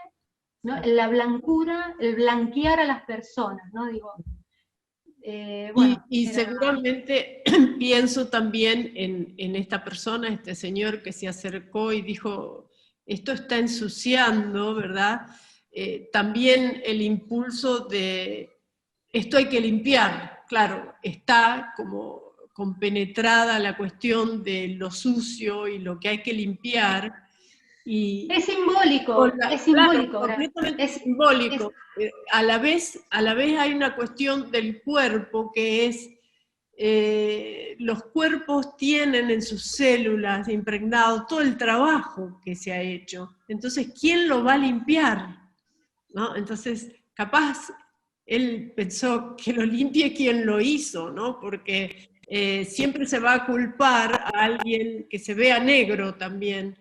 ¿no? La blancura, el blanquear a las personas, ¿no? Digo, bueno, y seguramente pienso también en esta persona, este señor que se acercó y dijo, esto está ensuciando, ¿verdad? También el impulso de, esto hay que limpiar, claro, está como compenetrada la cuestión de lo sucio y lo que hay que limpiar. Y es simbólico, es simbólico. Claro, completamente simbólico. A la vez hay una cuestión del cuerpo que es, los cuerpos tienen en sus células impregnado todo el trabajo que se ha hecho. Entonces, ¿quién lo va a limpiar? ¿No? Entonces, capaz él pensó que lo limpie quien lo hizo, ¿no? Porque siempre se va a culpar a alguien que se vea negro también,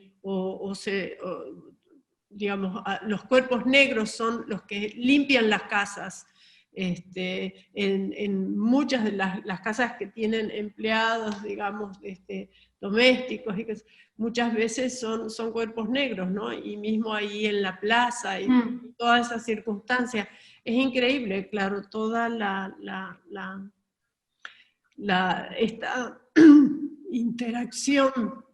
digamos, los cuerpos negros son los que limpian las casas. En muchas de las casas que tienen empleados, digamos, domésticos, y que muchas veces son cuerpos negros, ¿no? Y mismo ahí en la plaza, y todas esas circunstancias. Es increíble, claro, toda esta interacción,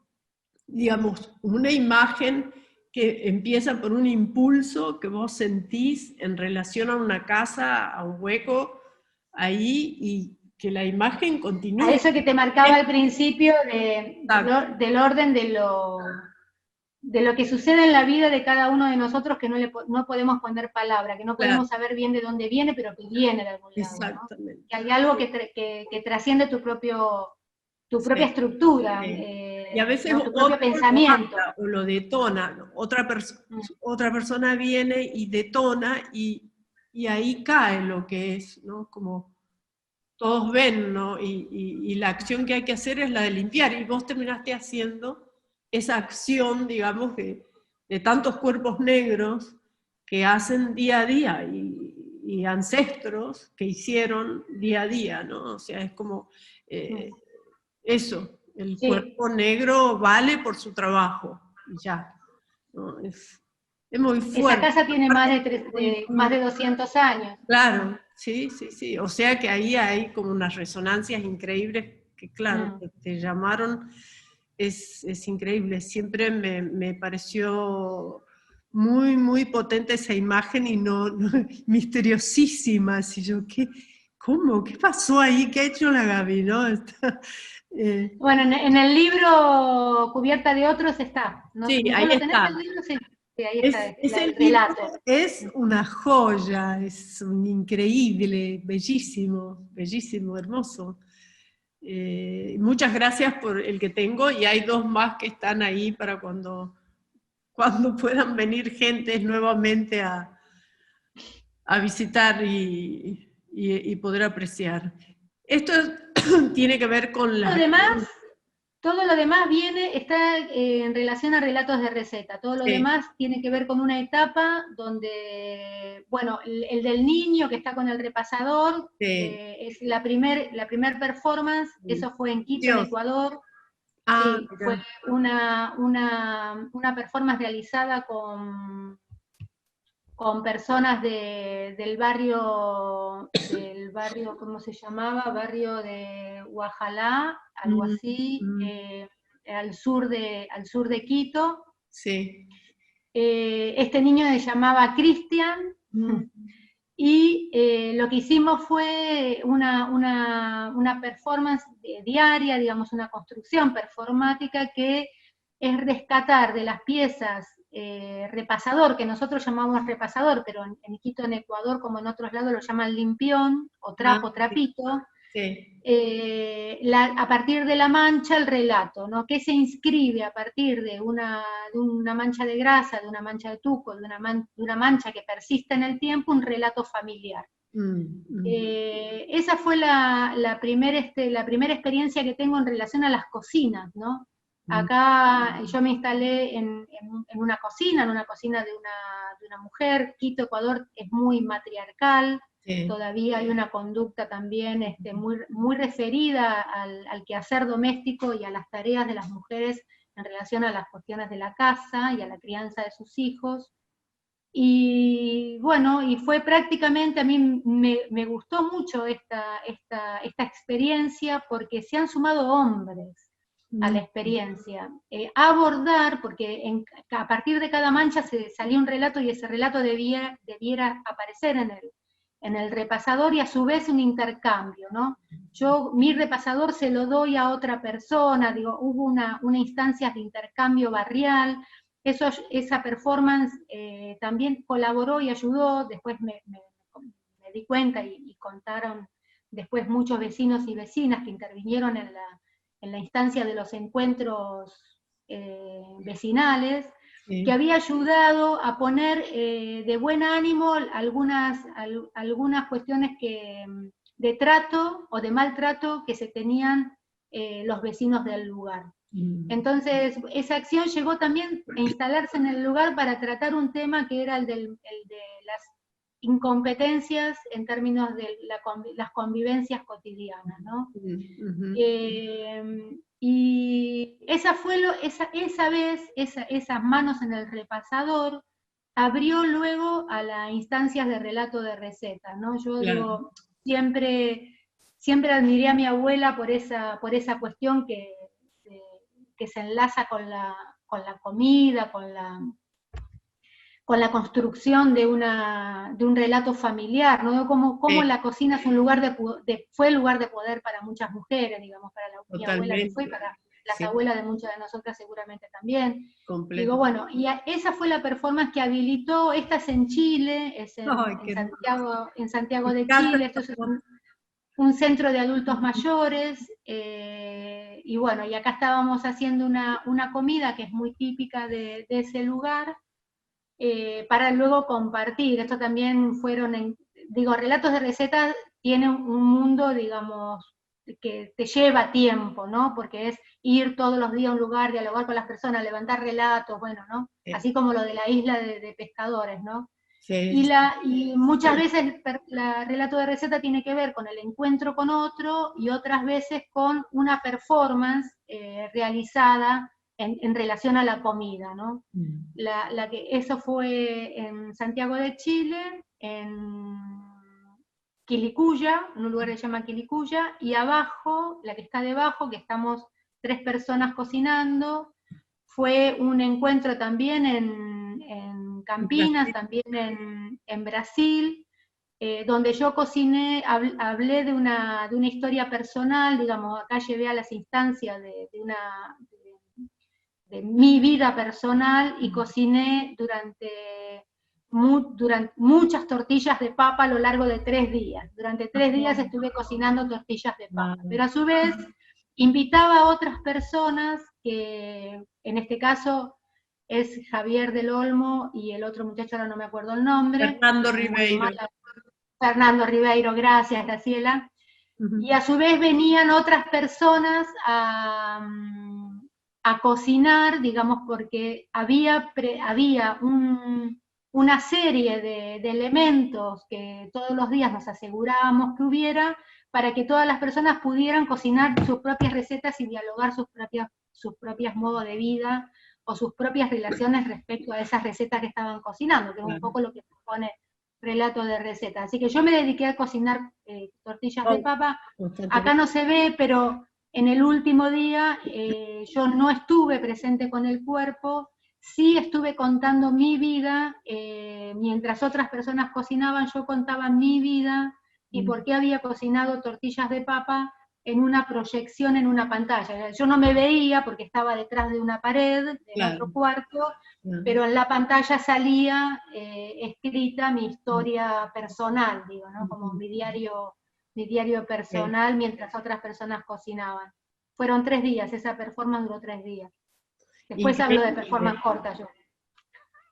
digamos, una imagen que empieza por un impulso que vos sentís en relación a una casa, a un hueco, ahí, y que la imagen continúa. A eso que te marcaba al principio del orden de lo que sucede en la vida de cada uno de nosotros, que no podemos poner palabra, que no podemos saber bien de dónde viene, pero que viene de algún lado. Exactamente. ¿No? Que hay algo que trasciende tu propia estructura, y a veces tu propio pensamiento. O lo detona, otra persona viene y detona, y ahí cae lo que es, ¿no? Como todos ven, ¿no? Y la acción que hay que hacer es la de limpiar, y vos terminaste haciendo esa acción, digamos, de tantos cuerpos negros que hacen día a día, y ancestros que hicieron día a día, ¿no? O sea, es como eso, el cuerpo negro vale por su trabajo, y ya, ¿no? Es muy fuerte. Esa casa tiene más de 200 años. Claro, sí. O sea que ahí hay como unas resonancias increíbles que, claro, te llamaron. Es increíble. Siempre me pareció muy, muy potente esa imagen, y no misteriosísima. Así yo, ¿cómo? ¿Qué pasó ahí? ¿Qué ha hecho la Gaby? ¿No? Bueno, en el libro Cubierta de Otros está. Sí, ahí está. El libro? Sí, ahí está el relato. relato. Es una joya, es un increíble, bellísimo, hermoso. Muchas gracias por el que tengo, y hay 2 más que están ahí para cuando puedan venir gentes nuevamente a visitar y poder apreciar. Esto tiene que ver con todo lo demás está en relación a relatos de receta. Todo lo demás tiene que ver con una etapa donde, bueno, el del niño que está con el repasador, es la primer performance, eso fue en Quito, en Ecuador. Fue una performance realizada con personas del barrio, ¿cómo se llamaba? Barrio de Guajalá, algo así, al sur de Quito. Sí. Este niño se llamaba Cristian, y lo que hicimos fue una performance diaria, digamos, una construcción performática que es rescatar de las piezas repasador, que nosotros llamamos repasador, pero en Quito, en Ecuador, como en otros lados, lo llaman limpión, o trapo, trapito, Sí. a partir de la mancha el relato, ¿no? Que se inscribe a partir de una mancha de grasa, de una mancha de tuco, de una mancha que persiste en el tiempo, un relato familiar. Esa fue la primera experiencia que tengo en relación a las cocinas, ¿no? Acá yo me instalé en una cocina de una mujer. Quito, Ecuador, es muy matriarcal. Sí. Todavía hay una conducta también muy referida al quehacer doméstico y a las tareas de las mujeres en relación a las cuestiones de la casa y a la crianza de sus hijos. Y bueno, y fue prácticamente, a mí me gustó mucho esta experiencia, porque se han sumado hombres a la experiencia, a abordar, porque a partir de cada mancha se salía un relato, y ese relato debiera aparecer en el repasador, y a su vez un intercambio, ¿no? Yo mi repasador se lo doy a otra persona, digo, hubo una instancia de intercambio barrial. Esa performance también colaboró y ayudó. Después me di cuenta, y contaron después muchos vecinos y vecinas que intervinieron en la instancia de los encuentros vecinales, sí, que había ayudado a poner de buen ánimo algunas cuestiones de trato o de maltrato que se tenían los vecinos del lugar. Entonces, esa acción llegó también a instalarse en el lugar para tratar un tema que era el de las incompetencias en términos de las convivencias cotidianas, ¿no? Y esa fue esa vez, esas manos en el repasador, abrió luego a las instancias de relato de recetas, ¿no? Yo digo, siempre admiré a mi abuela por esa cuestión que se enlaza con la comida, con la construcción de un relato familiar, ¿no? Como la cocina es fue lugar de poder para muchas mujeres, digamos, para mi abuela que fue, para las abuelas de muchas de nosotras seguramente también. Digo, bueno, y esa fue la performance que habilitó. Esta es en Chile, es en Santiago de Chile. Esto es un centro de adultos mayores, y bueno, y acá estábamos haciendo una comida que es muy típica de ese lugar, para luego compartir. Esto también fueron, relatos de recetas tienen un mundo, digamos, que te lleva tiempo, ¿no? Porque es ir todos los días a un lugar, dialogar con las personas, levantar relatos, bueno, ¿no? Sí. Así como lo de la isla de pescadores, ¿no? Sí. Y muchas veces el relato de receta tiene que ver con el encuentro con otro, y otras veces con una performance realizada en relación a la comida, ¿no? Eso fue en Santiago de Chile, en Quilicuya, en un lugar que se llama Quilicuya, y abajo, la que está debajo, que estamos 3 personas cocinando, fue un encuentro también en Campinas, también en Brasil, donde yo cociné, hablé de una historia personal, digamos, acá llevé a las instancias de mi vida personal, y cociné durante muchas tortillas de papa a lo largo de 3 días. Durante 3 días estuve cocinando tortillas de papa, pero a su vez invitaba a otras personas, que en este caso es Javier del Olmo y el otro muchacho, ahora no me acuerdo el nombre. Fernando Ribeiro, gracias, Graciela. Y a su vez venían otras personas a cocinar, digamos, porque había una serie de elementos que todos los días nos asegurábamos que hubiera, para que todas las personas pudieran cocinar sus propias recetas y dialogar sus propios modos de vida, o sus propias relaciones respecto a esas recetas que estaban cocinando, que es un poco lo que propone relato de receta. Así que yo me dediqué a cocinar tortillas de papa. Acá no se ve, pero en el último día yo no estuve presente con el cuerpo, sí estuve contando mi vida, mientras otras personas cocinaban, yo contaba mi vida y por qué había cocinado tortillas de papa en una proyección en una pantalla. Yo no me veía porque estaba detrás de una pared, en otro cuarto, pero en la pantalla salía escrita mi historia personal, digo, ¿no? Como mi diario personal mientras otras personas cocinaban. Fueron 3 días, esa performance duró 3 días. Después hablo de performance corta yo.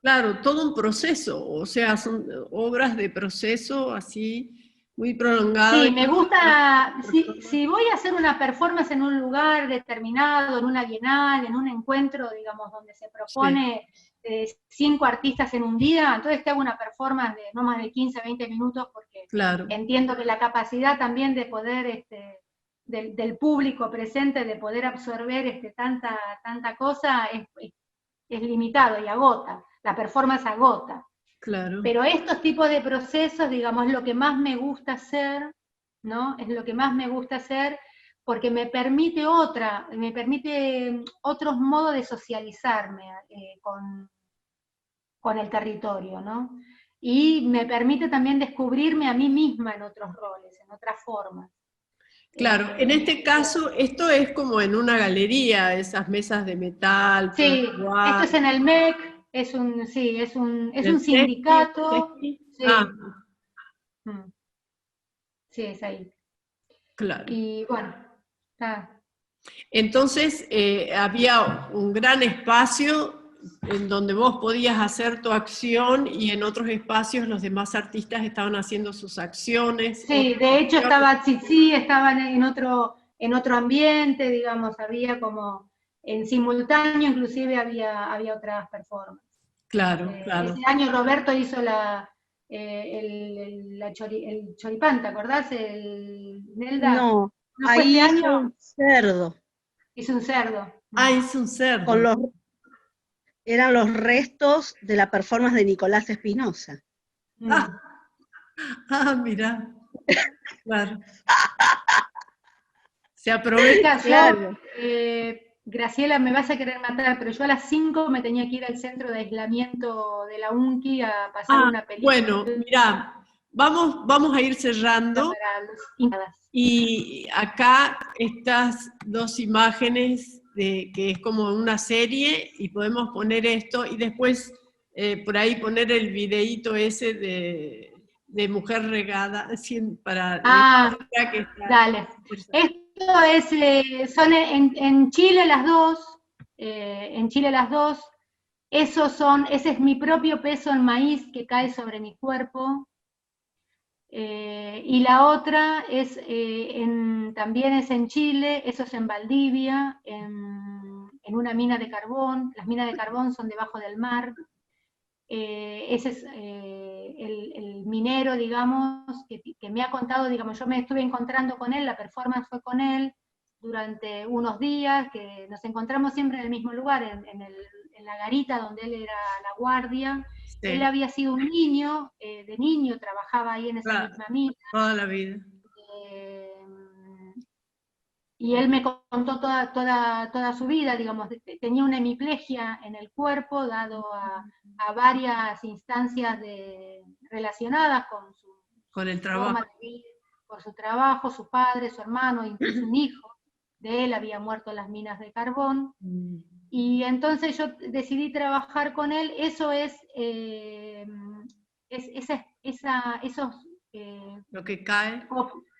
Claro, todo un proceso, o sea, son obras de proceso así, muy prolongado. Sí, me gusta, si voy a hacer una performance en un lugar determinado, en una bienal, en un encuentro, digamos, donde se propone 5 artistas en un día, entonces te hago una performance de no más de 15, 20 minutos, porque entiendo que la capacidad también de poder, del público presente, de poder absorber tanta cosa, es limitado y agota, la performance agota. Claro. Pero estos tipos de procesos, digamos, es lo que más me gusta hacer, ¿no? Es lo que más me gusta hacer porque me permite otros modos de socializarme con el territorio, ¿no? Y me permite también descubrirme a mí misma en otros roles, en otras formas. Claro, en este caso, esto es como en una galería, esas mesas de metal. Sí, esto es en el MEC, es un sindicato. Sí. Sí, es ahí. Claro. Y bueno, está. Entonces, había un gran espacio en donde vos podías hacer tu acción y en otros espacios los demás artistas estaban haciendo sus acciones. Sí, de hecho estaba Tsitsi, estaban en otro ambiente, digamos, había como en simultáneo, inclusive había otras performances. Claro, claro. Ese año Roberto hizo el choripán, ¿te acordás? Nelda. No, ¿No fue ahí este hizo año? un cerdo. Hizo un cerdo. Ah, hizo un cerdo. Eran los restos de la performance de Nicolás Espinosa. Mirá. Claro. Se aprovecha. Claro. Graciela, me vas a querer matar, pero yo a las 5 me tenía que ir al centro de aislamiento de la UNCI a pasar una película. Bueno, mirá, vamos a ir cerrando. Y acá estas 2 imágenes que es como una serie, y podemos poner esto, y después por ahí poner el videíto ese de Mujer Regada, para que está. Dale. Esto es, son en Chile las dos, ese es mi propio peso en maíz que cae sobre mi cuerpo, y la otra es, también es en Chile, eso es en Valdivia, en una mina de carbón. Las minas de carbón son debajo del mar. Ese es el minero, digamos, que me ha contado, digamos, yo me estuve encontrando con él, la performance fue con él durante unos días, que nos encontramos siempre en el mismo lugar, en la garita donde él era la guardia. Sí. Él había sido un niño, de niño trabajaba ahí en esa misma mina. Toda la vida. Y él me contó toda su vida, digamos, tenía una hemiplegia en el cuerpo, dado a varias instancias relacionadas con el trabajo. Por su trabajo, su padre, su hermano, incluso un hijo de él había muerto en las minas de carbón. Y entonces yo decidí trabajar con él. Eso es esos... lo que cae.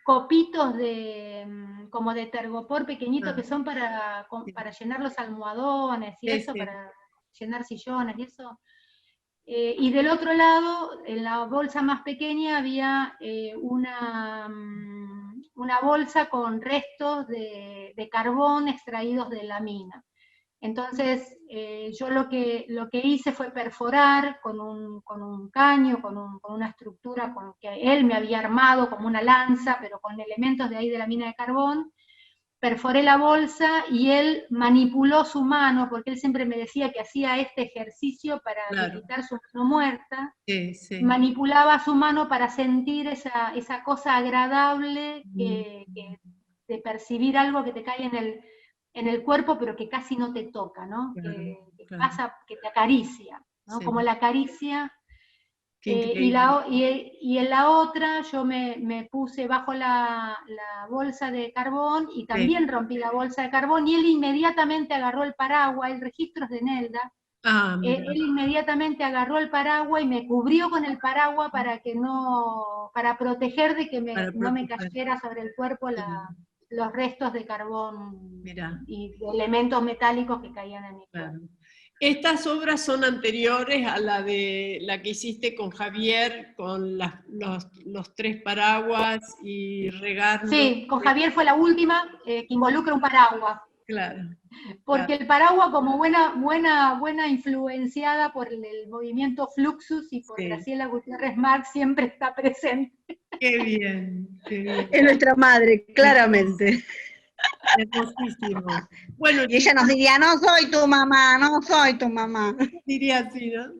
Copitos como de tergopor pequeñitos que son para llenar los almohadones y eso, para llenar sillones y eso. Y del otro lado, en la bolsa más pequeña, había una bolsa con restos de carbón extraídos de la mina. Entonces, yo lo que hice fue perforar con un caño, con una estructura que él me había armado como una lanza, pero con elementos de ahí de la mina de carbón, perforé la bolsa y él manipuló su mano, porque él siempre me decía que hacía este ejercicio para visitar su mano muerta, manipulaba su mano para sentir esa cosa agradable de percibir algo que te cae en el cuerpo, pero que casi no te toca, ¿no? Que pasa, que te acaricia, ¿no? Como la caricia. Y en la otra yo me puse bajo la bolsa de carbón y también rompí la bolsa de carbón, y él inmediatamente agarró el paraguas, el registro es de Nelda, él inmediatamente agarró el paraguas y me cubrió con el paraguas para proteger de que no me cayera sobre el cuerpo los restos de carbón y de elementos metálicos que caían en mi cuerpo. Estas obras son anteriores a la que hiciste con Javier, con los 3 paraguas y regarnos. Sí, con Javier fue la última, que involucra un paraguas. Claro. Porque el paraguas, como buena influenciada por el movimiento Fluxus y por Graciela Gutiérrez Marx, siempre está presente. Qué bien, qué bien. Es nuestra madre, claramente. Hermosísimo. Bueno, y ella nos diría, no soy tu mamá, no soy tu mamá. Diría así, ¿no?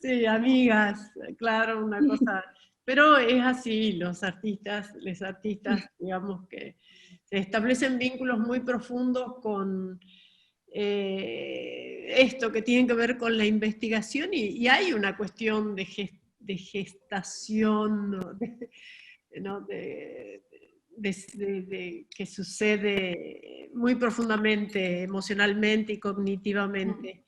Sí, amigas, claro, una cosa. Pero es así, los artistas, digamos que se establecen vínculos muy profundos con esto que tiene que ver con la investigación, y hay una cuestión de gestación, ¿no? Que sucede muy profundamente, emocionalmente y cognitivamente.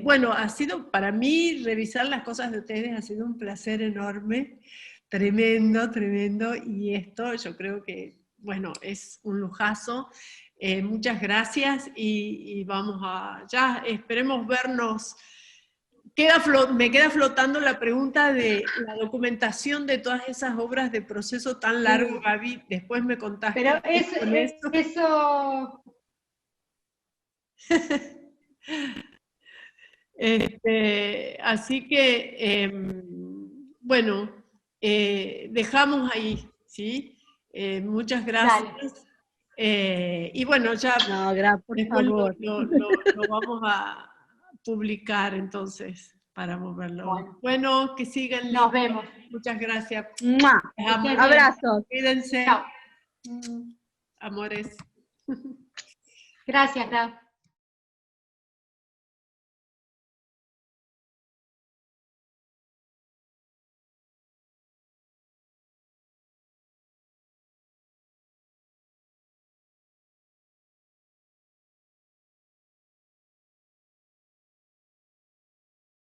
Bueno, ha sido para mí revisar las cosas de ustedes, ha sido un placer enorme, tremendo, tremendo, y esto yo creo que, bueno, es un lujazo. Muchas gracias y vamos a, ya esperemos vernos. Me queda flotando la pregunta de la documentación de todas esas obras de proceso tan largo, Gaby. Después me contás. Pero eso... Así que, bueno, dejamos ahí, ¿sí? Muchas gracias. Y bueno, ya por después favor. lo vamos a publicar entonces para moverlo. Bueno, que sigan. Nos vemos. Muchas gracias. Abrazos. Cuídense. Chao. Amores. Gracias, Clau.